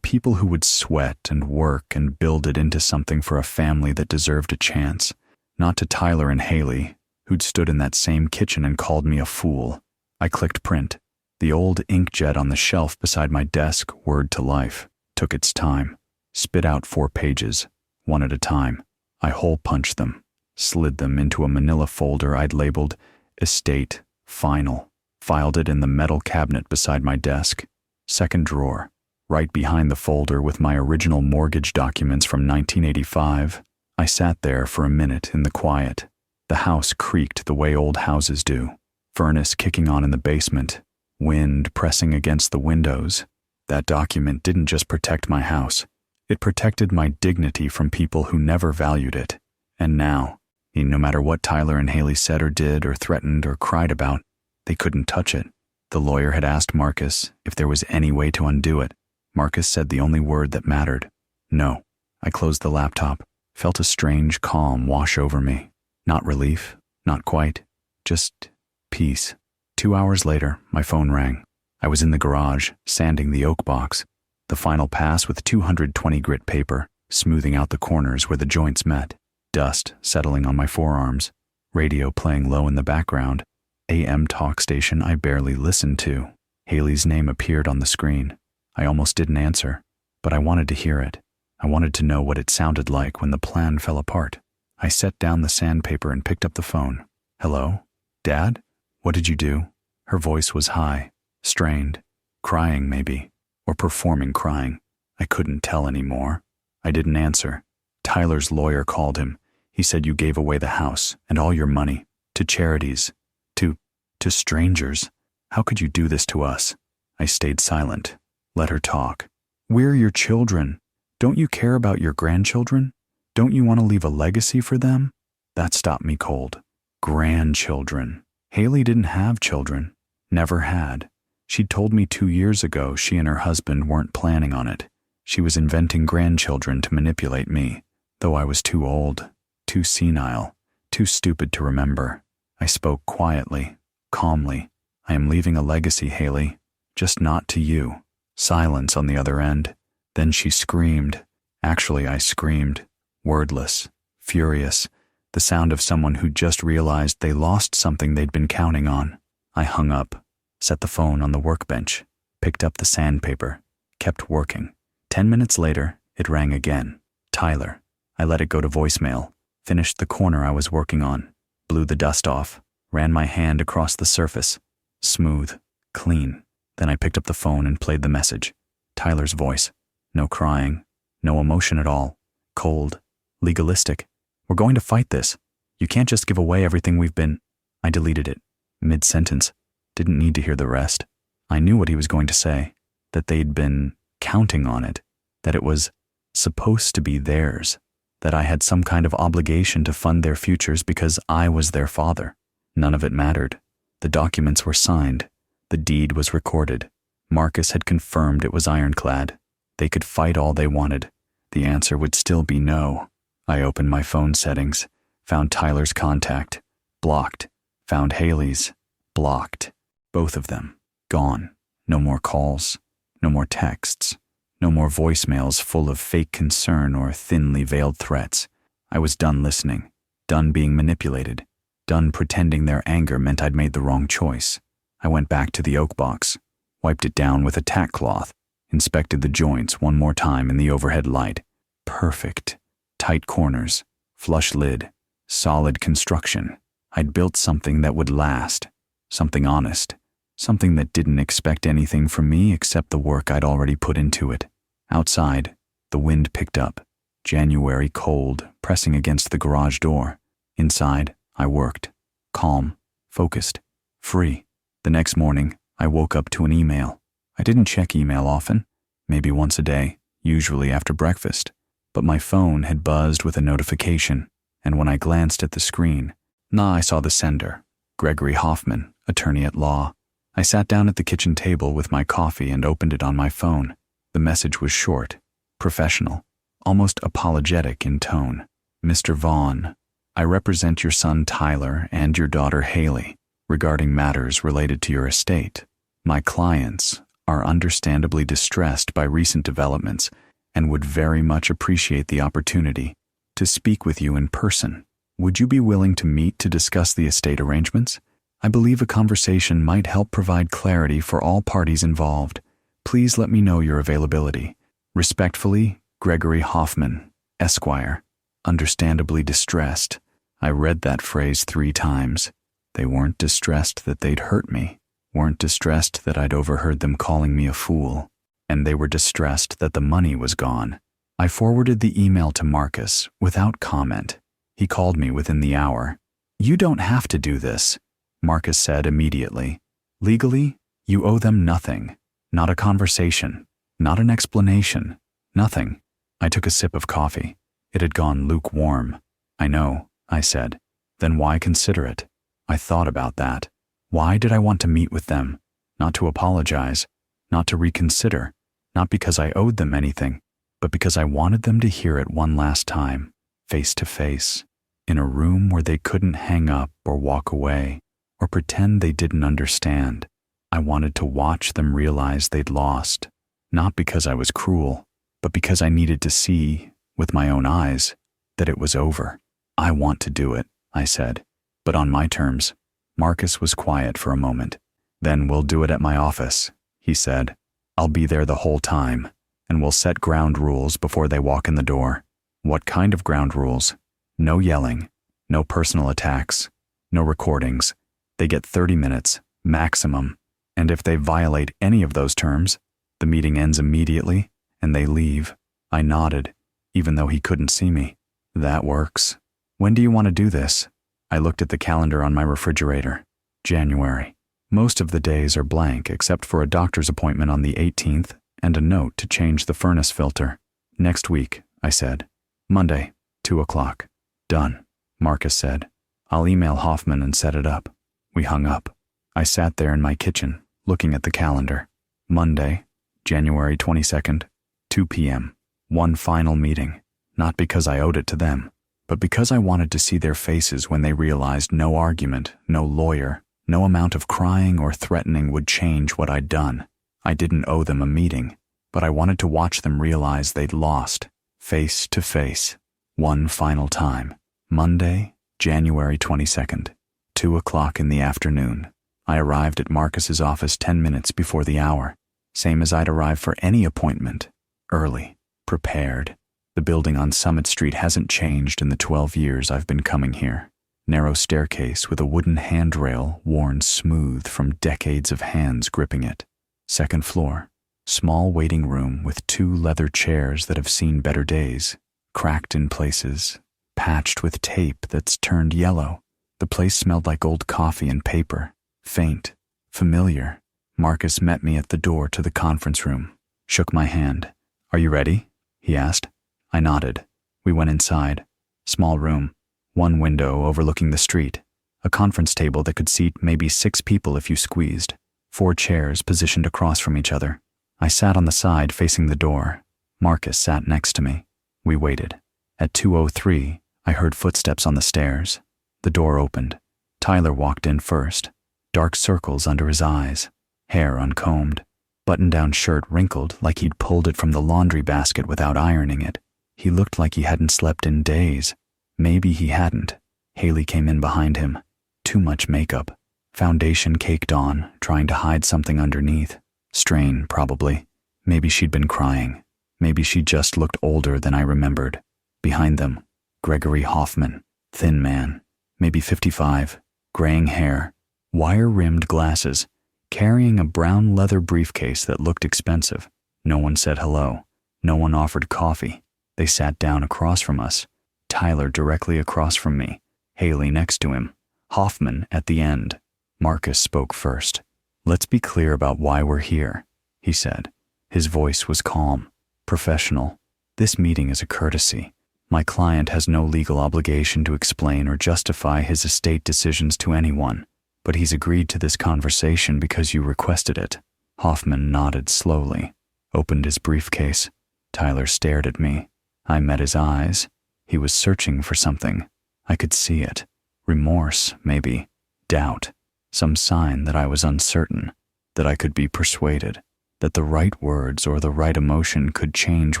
People who would sweat and work and build it into something for a family that deserved a chance. Not to Tyler and Haley, who'd stood in that same kitchen and called me a fool. I clicked print. The old inkjet on the shelf beside my desk whirred to life, took its time, spit out 4 pages, one at a time. I hole punched them, slid them into a manila folder I'd labeled Estate Final, filed it in the metal cabinet beside my desk. Second drawer, right behind the folder with my original mortgage documents from 1985. I sat there for a minute in the quiet. The house creaked the way old houses do, furnace kicking on in the basement, wind pressing against the windows. That document didn't just protect my house. It protected my dignity from people who never valued it. And now, No matter what Tyler and Haley said or did or threatened or cried about, they couldn't touch it. The lawyer had asked Marcus if there was any way to undo it. Marcus said the only word that mattered: no. I closed the laptop, felt a strange calm wash over me. Not relief, not quite, just peace. 2 hours later, my phone rang. I was in the garage, sanding the oak box, the final pass with 220 grit paper, smoothing out the corners where the joints met. Dust settling on my forearms, radio playing low in the background, AM talk station I barely listened to. Haley's name appeared on the screen. I almost didn't answer, but I wanted to hear it. I wanted to know what it sounded like when the plan fell apart. I set down the sandpaper and picked up the phone. Hello? Dad? What did you do? Her voice was high, strained, crying maybe, or performing crying. I couldn't tell anymore. I didn't answer. Tyler's lawyer called him. He said you gave away the house and all your money to charities, to strangers. How could you do this to us? I stayed silent. Let her talk. We're your children. Don't you care about your grandchildren? Don't you want to leave a legacy for them? That stopped me cold. Grandchildren. Haley didn't have children. Never had. She'd told me 2 years ago she and her husband weren't planning on it. She was inventing grandchildren to manipulate me, though I was too old, too senile, too stupid to remember. I spoke quietly, calmly. I am leaving a legacy, Haley, just not to you. Silence on the other end. Then she screamed. Actually, I screamed, wordless, furious, the sound of someone who just realized they lost something they'd been counting on. I hung up, set the phone on the workbench, picked up the sandpaper, kept working. 10 minutes later, it rang again. Tyler. I let it go to voicemail, finished the corner I was working on, blew the dust off, ran my hand across the surface. Smooth, clean. Then I picked up the phone and played the message. Tyler's voice. No crying, no emotion at all. Cold, legalistic. We're going to fight this. You can't just give away everything we've been. I deleted it, mid-sentence. Didn't need to hear the rest. I knew what he was going to say, that they'd been counting on it, that it was supposed to be theirs, that I had some kind of obligation to fund their futures because I was their father. None of it mattered. The documents were signed. The deed was recorded. Marcus had confirmed it was ironclad. They could fight all they wanted. The answer would still be no. I opened my phone settings, found Tyler's contact, blocked, found Haley's, blocked. Both of them, gone. No more calls, no more texts, no more voicemails full of fake concern or thinly veiled threats. I was done listening, done being manipulated, done pretending their anger meant I'd made the wrong choice. I went back to the oak box, wiped it down with a tack cloth, inspected the joints one more time in the overhead light. Perfect. Tight corners, flush lid, solid construction. I'd built something that would last, something honest, something that didn't expect anything from me except the work I'd already put into it. Outside, the wind picked up, January cold, pressing against the garage door. Inside, I worked, calm, focused, free. The next morning, I woke up to an email. I didn't check email often, maybe once a day, usually after breakfast, but my phone had buzzed with a notification, and when I glanced at the screen, I saw the sender, Gregory Hoffman, attorney at law. I sat down at the kitchen table with my coffee and opened it on my phone. The message was short, professional, almost apologetic in tone. Mr. Vaughn, I represent your son Tyler and your daughter Haley regarding matters related to your estate. My clients are understandably distressed by recent developments and would very much appreciate the opportunity to speak with you in person. Would you be willing to meet to discuss the estate arrangements? I believe a conversation might help provide clarity for all parties involved. Please let me know your availability. Respectfully, Gregory Hoffman, Esquire. Understandably distressed. I read that phrase 3 times. They weren't distressed that they'd hurt me, weren't distressed that I'd overheard them calling me a fool, and they were distressed that the money was gone. I forwarded the email to Marcus without comment. He called me within the hour. You don't have to do this, Marcus said immediately. Legally, you owe them nothing. Not a conversation, not an explanation, nothing. I took a sip of coffee. It had gone lukewarm. I know, I said. Then why consider it? I thought about that. Why did I want to meet with them? Not to apologize, not to reconsider, not because I owed them anything, but because I wanted them to hear it one last time, face to face, in a room where they couldn't hang up or walk away or pretend they didn't understand. I wanted to watch them realize they'd lost, not because I was cruel, but because I needed to see, with my own eyes, that it was over. I want to do it, I said, but on my terms. Marcus was quiet for a moment. Then we'll do it at my office, he said. I'll be there the whole time, and we'll set ground rules before they walk in the door. What kind of ground rules? No yelling, no personal attacks, no recordings. They get 30 minutes, maximum, and if they violate any of those terms, the meeting ends immediately and they leave. I nodded, even though he couldn't see me. That works. When do you want to do this? I looked at the calendar on my refrigerator. January. Most of the days are blank except for a doctor's appointment on the 18th and a note to change the furnace filter. Next week, I said. Monday, 2 o'clock. Done, Marcus said. I'll email Hoffman and set it up. We hung up. I sat there in my kitchen, looking at the calendar. Monday, January 22nd, 2 p.m. One final meeting, not because I owed it to them, but because I wanted to see their faces when they realized no argument, no lawyer, no amount of crying or threatening would change what I'd done. I didn't owe them a meeting, but I wanted to watch them realize they'd lost, face to face, one final time. Monday, January 22nd, 2 o'clock in the afternoon. I arrived at Marcus's office 10 minutes before the hour, same as I'd arrive for any appointment, early, prepared. The building on Summit Street hasn't changed in the 12 years I've been coming here. Narrow staircase with a wooden handrail worn smooth from decades of hands gripping it. Second floor, small waiting room with 2 leather chairs that have seen better days, cracked in places, patched with tape that's turned yellow. The place smelled like old coffee and paper, faint, familiar. Marcus met me at the door to the conference room, shook my hand. Are you ready? He asked. I nodded. We went inside. Small room, one window overlooking the street, a conference table that could seat maybe 6 people if you squeezed, 4 chairs positioned across from each other. I sat on the side facing the door. Marcus sat next to me. We waited. At 2:03, I heard footsteps on the stairs. The door opened. Tyler walked in first, dark circles under his eyes, hair uncombed, button-down shirt wrinkled like he'd pulled it from the laundry basket without ironing it. He looked like he hadn't slept in days. Maybe he hadn't. Haley came in behind him. Too much makeup. Foundation caked on, trying to hide something underneath. Strain, probably. Maybe she'd been crying. Maybe she just looked older than I remembered. Behind them, Gregory Hoffman, thin man, maybe 55, graying hair, wire-rimmed glasses, carrying a brown leather briefcase that looked expensive. No one said hello. No one offered coffee. They sat down across from us. Tyler directly across from me, Haley next to him, Hoffman at the end. Marcus spoke first. Let's be clear about why we're here, he said. His voice was calm, professional. This meeting is a courtesy. My client has no legal obligation to explain or justify his estate decisions to anyone, but he's agreed to this conversation because you requested it. Hoffman nodded slowly, opened his briefcase. Tyler stared at me. I met his eyes. He was searching for something. I could see it. Remorse, maybe. Doubt. Some sign that I was uncertain, that I could be persuaded, that the right words or the right emotion could change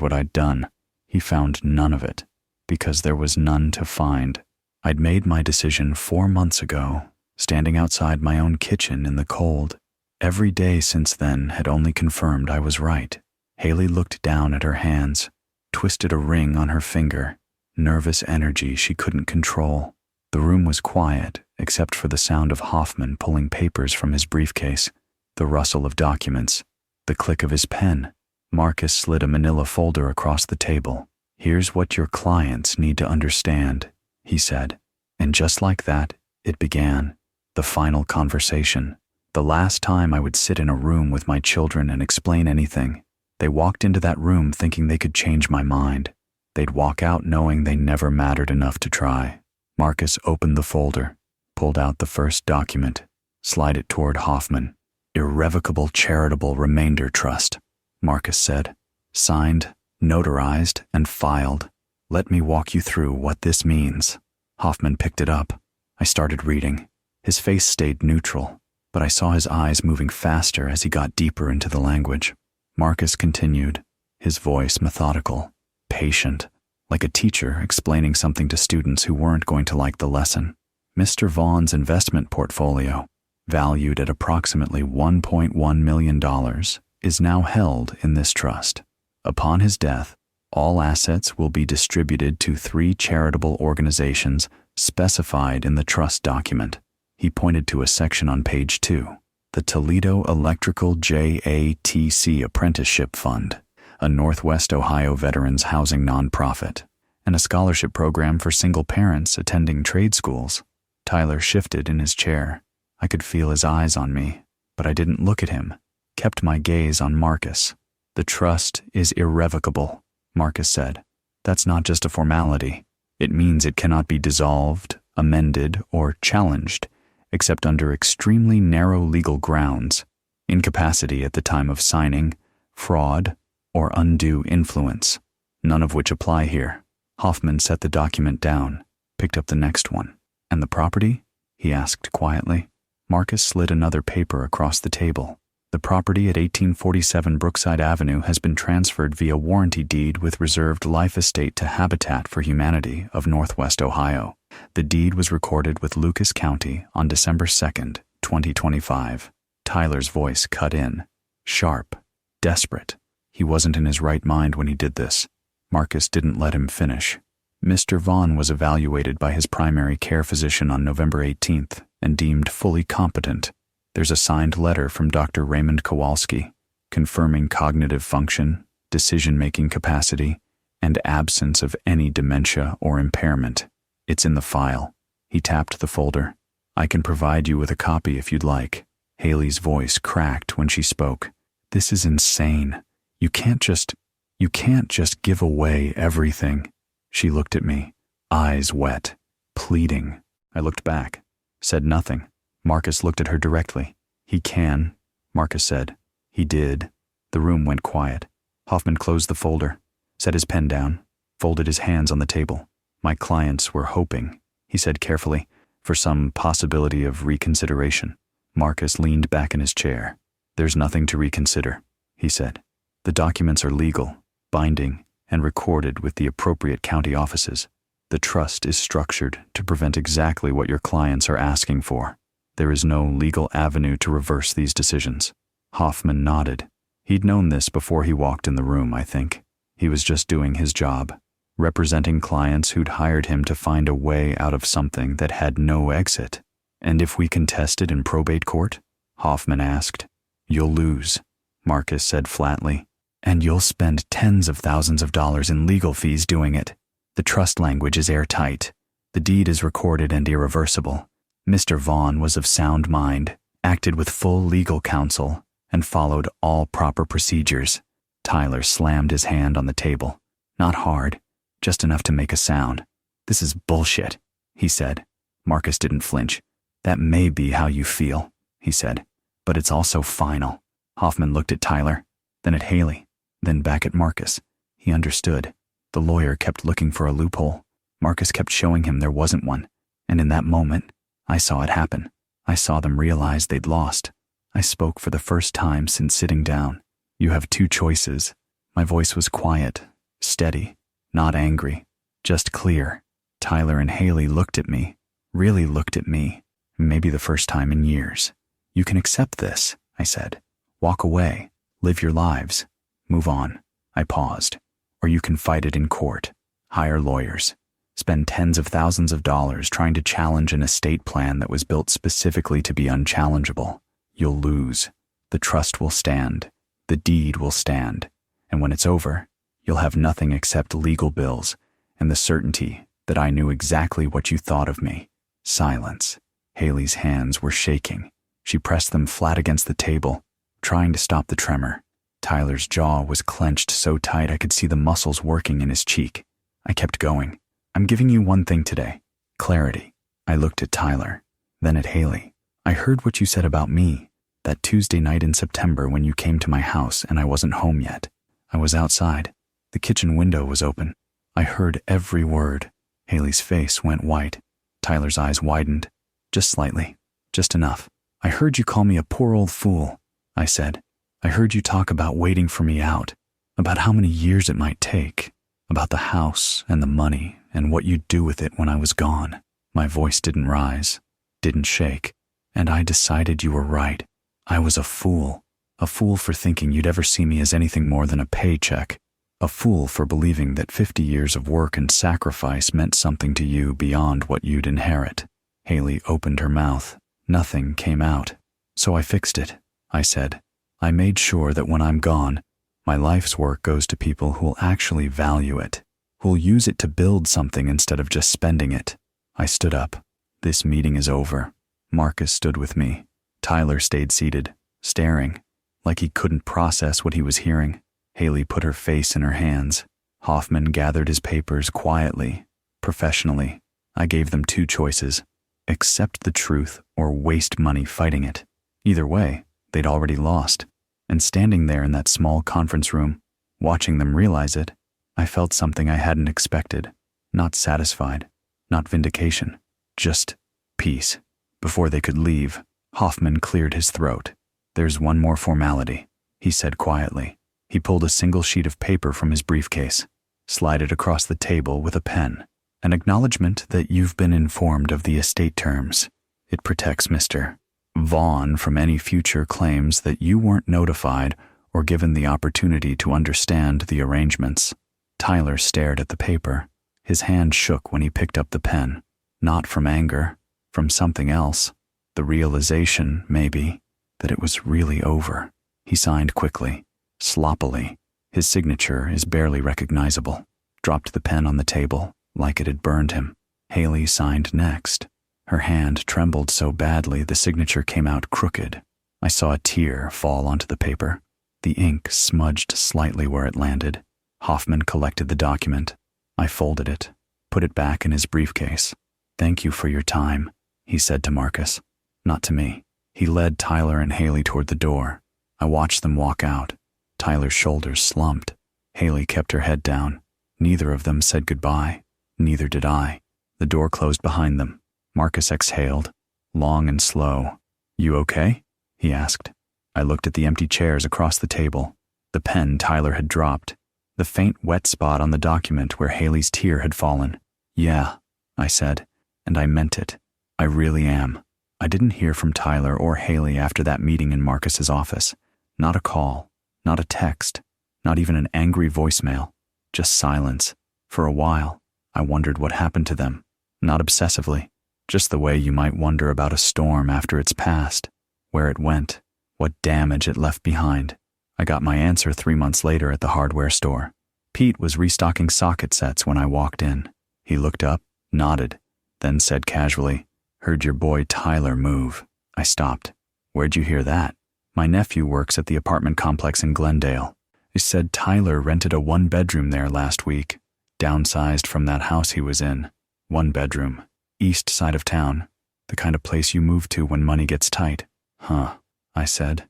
what I'd done. He found none of it, because there was none to find. I'd made my decision 4 months ago, standing outside my own kitchen in the cold. Every day since then had only confirmed I was right. Haley looked down at her hands, twisted a ring on her finger, nervous energy she couldn't control. The room was quiet, except for the sound of Hoffman pulling papers from his briefcase, the rustle of documents, the click of his pen. Marcus slid a manila folder across the table. Here's what your clients need to understand, he said. And just like that, it began. The final conversation. The last time I would sit in a room with my children and explain anything. They walked into that room thinking they could change my mind. They'd walk out knowing they never mattered enough to try. Marcus opened the folder, pulled out the first document, slid it toward Hoffman. Irrevocable Charitable Remainder Trust, Marcus said. Signed, notarized, and filed. Let me walk you through what this means. Hoffman picked it up. I started reading. His face stayed neutral, but I saw his eyes moving faster as he got deeper into the language. Marcus continued, his voice methodical, patient, like a teacher explaining something to students who weren't going to like the lesson. Mr. Vaughn's investment portfolio, valued at approximately $1.1 million, is now held in this trust. Upon his death, all assets will be distributed to 3 charitable organizations specified in the trust document. He pointed to a section on page 2, the Toledo Electrical JATC Apprenticeship Fund, a Northwest Ohio veterans housing nonprofit, and a scholarship program for single parents attending trade schools. Tyler shifted in his chair. I could feel his eyes on me, but I didn't look at him, kept my gaze on Marcus. The trust is irrevocable, Marcus said. That's not just a formality. It means it cannot be dissolved, amended, or challenged, except under extremely narrow legal grounds: incapacity at the time of signing, fraud, or undue influence, none of which apply here. Hoffman set the document down, picked up the next one. And the property? He asked quietly. Marcus slid another paper across the table. The property at 1847 Brookside Avenue has been transferred via warranty deed with reserved life estate to Habitat for Humanity of Northwest Ohio. The deed was recorded with Lucas County on December 2nd, 2025. Tyler's voice cut in, sharp, desperate. He wasn't in his right mind when he did this. Marcus didn't let him finish. Mr. Vaughn was evaluated by his primary care physician on November 18th and deemed fully competent. There's a signed letter from Dr. Raymond Kowalski confirming cognitive function, decision-making capacity, and absence of any dementia or impairment. It's in the file. He tapped the folder. I can provide you with a copy if you'd like. Haley's voice cracked when she spoke. This is insane. You can't just give away everything. She looked at me, eyes wet, pleading. I looked back, said nothing. Marcus looked at her directly. He can, Marcus said. He did. The room went quiet. Hoffman closed the folder, set his pen down, folded his hands on the table. My clients were hoping, he said carefully, for some possibility of reconsideration. Marcus leaned back in his chair. There's nothing to reconsider, he said. The documents are legal, binding, and recorded with the appropriate county offices. The trust is structured to prevent exactly what your clients are asking for. There is no legal avenue to reverse these decisions. Hoffman nodded. He'd known this before he walked in the room, I think. He was just doing his job, representing clients who'd hired him to find a way out of something that had no exit. And if we contest it in probate court? Hoffman asked. You'll lose, Marcus said flatly. And you'll spend tens of thousands of dollars in legal fees doing it. The trust language is airtight. The deed is recorded and irreversible. Mr. Vaughn was of sound mind, acted with full legal counsel, and followed all proper procedures. Tyler slammed his hand on the table. Not hard, just enough to make a sound. This is bullshit, he said. Marcus didn't flinch. That may be how you feel, he said, but it's also final. Hoffman looked at Tyler, then at Haley, then back at Marcus. He understood. The lawyer kept looking for a loophole. Marcus kept showing him there wasn't one. And in that moment, I saw it happen. I saw them realize they'd lost. I spoke for the first time since sitting down. You have 2 choices. My voice was quiet, steady, not angry, just clear. Tyler and Haley looked at me, really looked at me, maybe the first time in years. You can accept this, I said. Walk away, live your lives, move on. I paused. Or you can fight it in court, hire lawyers, spend tens of thousands of dollars trying to challenge an estate plan that was built specifically to be unchallengeable. You'll lose. The trust will stand. The deed will stand. And when it's over, you'll have nothing except legal bills and the certainty that I knew exactly what you thought of me. Silence. Haley's hands were shaking. She pressed them flat against the table, trying to stop the tremor. Tyler's jaw was clenched so tight I could see the muscles working in his cheek. I kept going. I'm giving you one thing today. Clarity. I looked at Tyler, then at Haley. I heard what you said about me, that Tuesday night in September when you came to my house and I wasn't home yet. I was outside. The kitchen window was open. I heard every word. Haley's face went white. Tyler's eyes widened. Just slightly. Just enough. I heard you call me a poor old fool, I said. I heard you talk about waiting for me out, about how many years it might take, about the house and the money and what you'd do with it when I was gone. My voice didn't rise, didn't shake, and I decided you were right. I was a fool for thinking you'd ever see me as anything more than a paycheck, a fool for believing that 50 years of work and sacrifice meant something to you beyond what you'd inherit. Haley opened her mouth. Nothing came out. So I fixed it, I said. I made sure that when I'm gone, my life's work goes to people who'll actually value it, who'll use it to build something instead of just spending it. I stood up. This meeting is over. Marcus stood with me. Tyler stayed seated, staring, like he couldn't process what he was hearing. Haley put her face in her hands. Hoffman gathered his papers quietly, professionally. I gave them 2 choices: accept the truth or waste money fighting it. Either way, they'd already lost. And standing there in that small conference room, watching them realize it, I felt something I hadn't expected. Not satisfied, not vindication, just peace. Before they could leave, Hoffman cleared his throat. There's one more formality, he said quietly. He pulled a single sheet of paper from his briefcase, slid it across the table with a pen. An acknowledgement that you've been informed of the estate terms. It protects Mr. Vaughn from any future claims that you weren't notified or given the opportunity to understand the arrangements. Tyler stared at the paper. His hand shook when he picked up the pen. Not from anger, from something else. The realization, maybe, that it was really over. He signed quickly, sloppily. His signature is barely recognizable. Dropped the pen on the table, like it had burned him. Haley signed next. Her hand trembled so badly the signature came out crooked. I saw a tear fall onto the paper. The ink smudged slightly where it landed. Hoffman collected the document. I folded it, put it back in his briefcase. Thank you for your time, he said to Marcus. Not to me. He led Tyler and Haley toward the door. I watched them walk out. Tyler's shoulders slumped. Haley kept her head down. Neither of them said goodbye. Neither did I. The door closed behind them. Marcus exhaled, long and slow. You okay? He asked. I looked at the empty chairs across the table, the pen Tyler had dropped, the faint wet spot on the document where Haley's tear had fallen. Yeah, I said, and I meant it. I really am. I didn't hear from Tyler or Haley after that meeting in Marcus's office. Not a call, not a text, not even an angry voicemail. Just silence. For a while, I wondered what happened to them. Not obsessively, just the way you might wonder about a storm after it's passed, where it went, what damage it left behind. I got my answer 3 months later at the hardware store. Pete was restocking socket sets when I walked in. He looked up, nodded, then said casually, "Heard your boy Tyler move." I stopped. "Where'd you hear that?" "My nephew works at the apartment complex in Glendale. He said Tyler rented a 1-bedroom there last week. Downsized from that house he was in. 1 bedroom. East side of town. The kind of place you move to when money gets tight." "Huh," I said.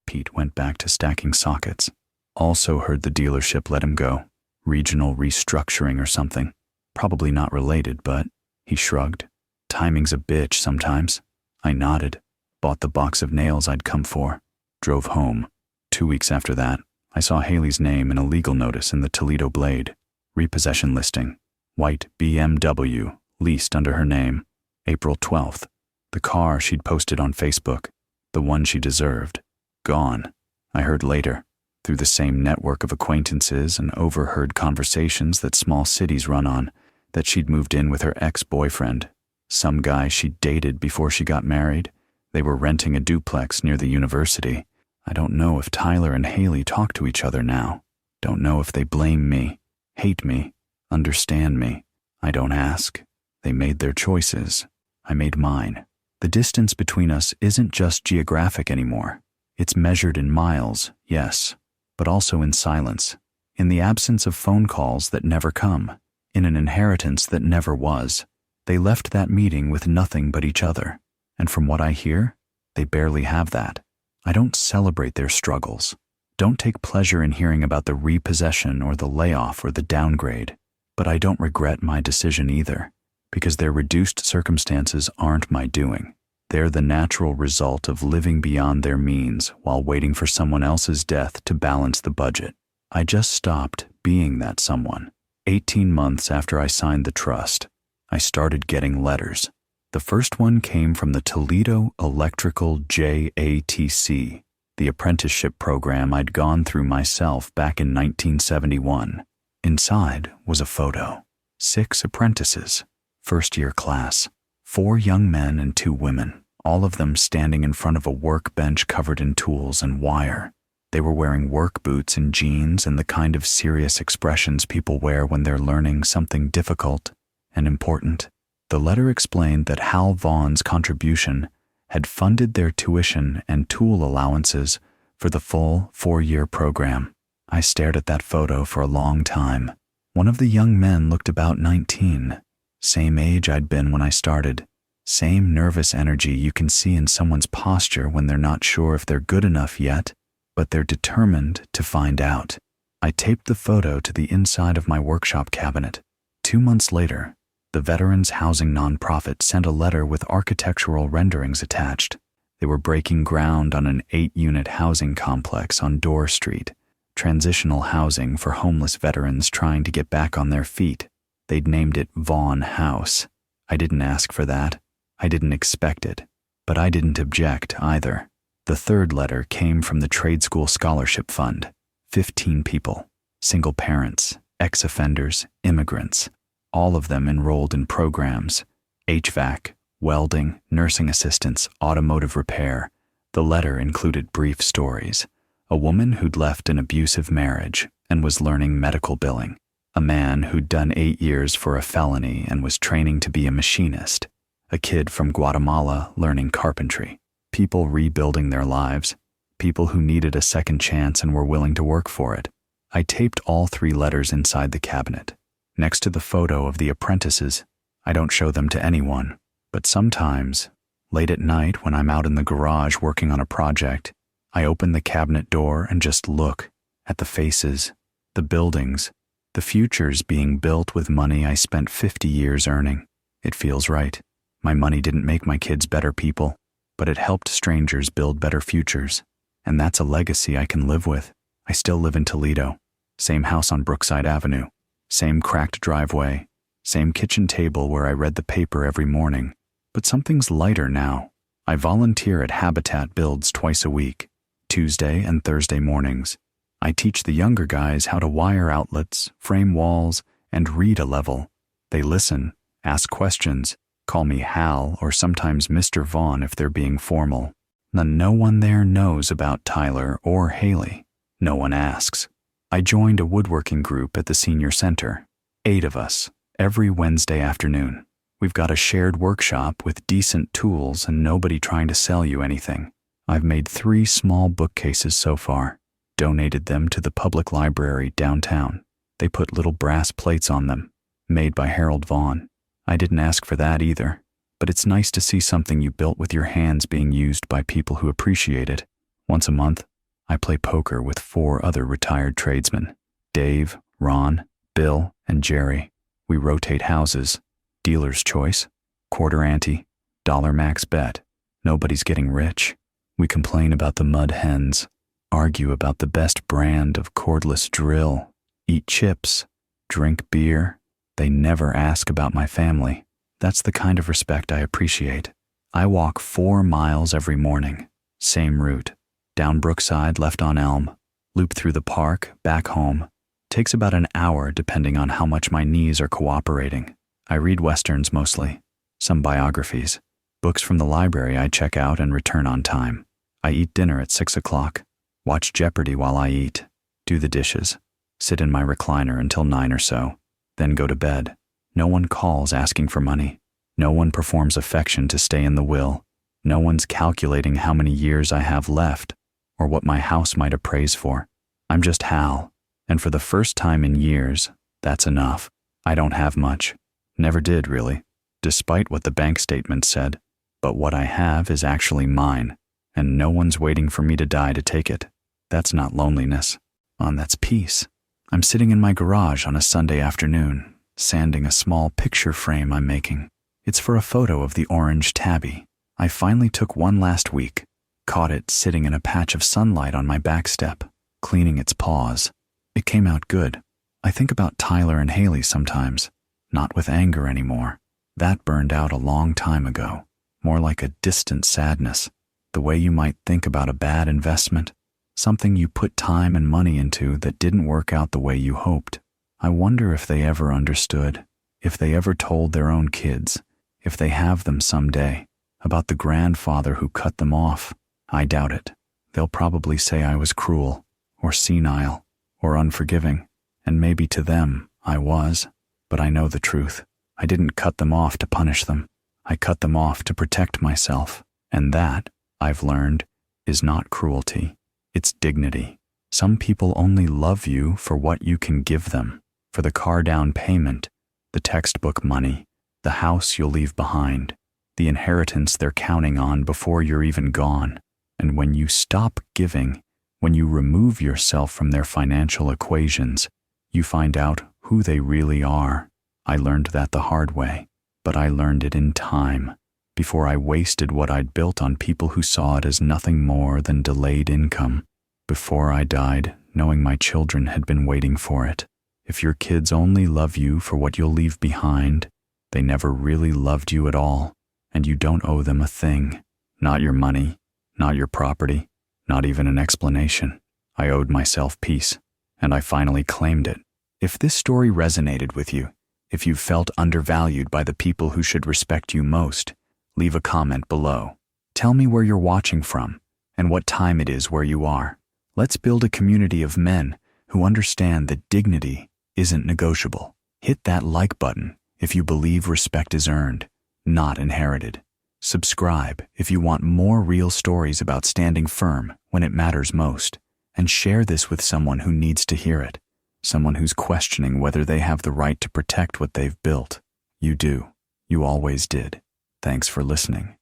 Pete went back to stacking sockets. Also heard the dealership let him go. Regional restructuring or something. Probably not related, but he shrugged. "Timing's a bitch sometimes." I nodded. Bought the box of nails I'd come for. Drove home. 2 weeks after that, I saw Haley's name in a legal notice in the Toledo Blade. Repossession listing. White BMW, leased under her name. April 12th. The car she'd posted on Facebook. The one she deserved. Gone. I heard later, through the same network of acquaintances and overheard conversations that small cities run on, that she'd moved in with her ex-boyfriend, some guy she'd dated before she got married. They were renting a duplex near the university. I don't know if Tyler and Haley talk to each other now. Don't know if they blame me, hate me, understand me. I don't ask. They made their choices. I made mine. The distance between us isn't just geographic anymore. It's measured in miles, yes, but also in silence, in the absence of phone calls that never come, in an inheritance that never was. They left that meeting with nothing but each other, and from what I hear, they barely have that. I don't celebrate their struggles. Don't take pleasure in hearing about the repossession or the layoff or the downgrade, but I don't regret my decision either, because their reduced circumstances aren't my doing. They're the natural result of living beyond their means while waiting for someone else's death to balance the budget. I just stopped being that someone. 18 months after I signed the trust, I started getting letters. The first one came from the Toledo Electrical JATC, the apprenticeship program I'd gone through myself back in 1971. Inside was a photo. 6 apprentices, first-year class, 4 young men and 2 women, all of them standing in front of a workbench covered in tools and wire. They were wearing work boots and jeans and the kind of serious expressions people wear when they're learning something difficult and important. The letter explained that Hal Vaughn's contribution had funded their tuition and tool allowances for the full 4-year program. I stared at that photo for a long time. One of the young men looked about 19, same age I'd been when I started. Same nervous energy you can see in someone's posture when they're not sure if they're good enough yet, but they're determined to find out. I taped the photo to the inside of my workshop cabinet. 2 months later, the Veterans Housing Nonprofit sent a letter with architectural renderings attached. They were breaking ground on an 8-unit housing complex on Dorr Street, transitional housing for homeless veterans trying to get back on their feet. They'd named it Vaughn House. I didn't ask for that. I didn't expect it, but I didn't object either. The third letter came from the Trade School Scholarship Fund. 15 people, single parents, ex-offenders, immigrants, all of them enrolled in programs, HVAC, welding, nursing assistants, automotive repair. The letter included brief stories. A woman who'd left an abusive marriage and was learning medical billing. A man who'd done 8 years for a felony and was training to be a machinist. A kid from Guatemala learning carpentry. People rebuilding their lives. People who needed a second chance and were willing to work for it. I taped all 3 letters inside the cabinet, next to the photo of the apprentices. I don't show them to anyone, but sometimes, late at night when I'm out in the garage working on a project, I open the cabinet door and just look at the faces, the buildings, the futures being built with money I spent 50 years earning. It feels right. My money didn't make my kids better people, but it helped strangers build better futures. And that's a legacy I can live with. I still live in Toledo. Same house on Brookside Avenue. Same cracked driveway. Same kitchen table where I read the paper every morning. But something's lighter now. I volunteer at Habitat Builds twice a week, Tuesday and Thursday mornings. I teach the younger guys how to wire outlets, frame walls, and read a level. They listen, ask questions, call me Hal or sometimes Mr. Vaughn if they're being formal. No one there knows about Tyler or Haley. No one asks. I joined a woodworking group at the senior center. 8 of us, every Wednesday afternoon. We've got a shared workshop with decent tools and nobody trying to sell you anything. I've made 3 small bookcases so far, donated them to the public library downtown. They put little brass plates on them, made by Harold Vaughn. I didn't ask for that either, but it's nice to see something you built with your hands being used by people who appreciate it. Once a month, I play poker with 4 other retired tradesmen, Dave, Ron, Bill, and Jerry. We rotate houses, dealer's choice, quarter ante, dollar max bet. Nobody's getting rich. We complain about the mud hens, argue about the best brand of cordless drill, eat chips, drink beer. They never ask about my family. That's the kind of respect I appreciate. I walk 4 miles every morning, same route, down Brookside left on Elm, loop through the park, back home. Takes about an hour depending on how much my knees are cooperating. I read westerns mostly, some biographies, books from the library I check out and return on time. I eat dinner at 6 o'clock, watch Jeopardy while I eat, do the dishes, sit in my recliner until 9 or so, then go to bed. No one calls asking for money. No one performs affection to stay in the will. No one's calculating how many years I have left or what my house might appraise for. I'm just Hal, and for the first time in years, that's enough. I don't have much. Never did, really. despite what the bank statement said. But what I have is actually mine, and no one's waiting for me to die to take it. That's not loneliness. That's peace. I'm sitting in my garage on a Sunday afternoon, sanding a small picture frame I'm making. It's for a photo of the orange tabby. I finally took one last week, caught it sitting in a patch of sunlight on my back step, cleaning its paws. It came out good. I think about Tyler and Haley sometimes, not with anger anymore. That burned out a long time ago, more like a distant sadness, the way you might think about a bad investment, something you put time and money into that didn't work out the way you hoped. I wonder if they ever understood, if they ever told their own kids, if they have them someday, about the grandfather who cut them off. I doubt it. They'll probably say I was cruel, or senile, or unforgiving, and maybe to them I was, but I know the truth. I didn't cut them off to punish them. I cut them off to protect myself, and that, I've learned, is not cruelty. It's dignity. Some people only love you for what you can give them, for the car down payment, the textbook money, the house you'll leave behind, the inheritance they're counting on before you're even gone. And when you stop giving, when you remove yourself from their financial equations, you find out who they really are. I learned that the hard way, but I learned it in time, before I wasted what I'd built on people who saw it as nothing more than delayed income. Before I died, knowing my children had been waiting for it. If your kids only love you for what you'll leave behind, they never really loved you at all, and you don't owe them a thing. Not your money, not your property, not even an explanation. I owed myself peace, and I finally claimed it. If this story resonated with you, if you felt undervalued by the people who should respect you most, leave a comment below. Tell me where you're watching from, and what time it is where you are. Let's build a community of men who understand that dignity isn't negotiable. Hit that like button if you believe respect is earned, not inherited. Subscribe if you want more real stories about standing firm when it matters most. And share this with someone who needs to hear it, someone who's questioning whether they have the right to protect what they've built. You do. You always did. Thanks for listening.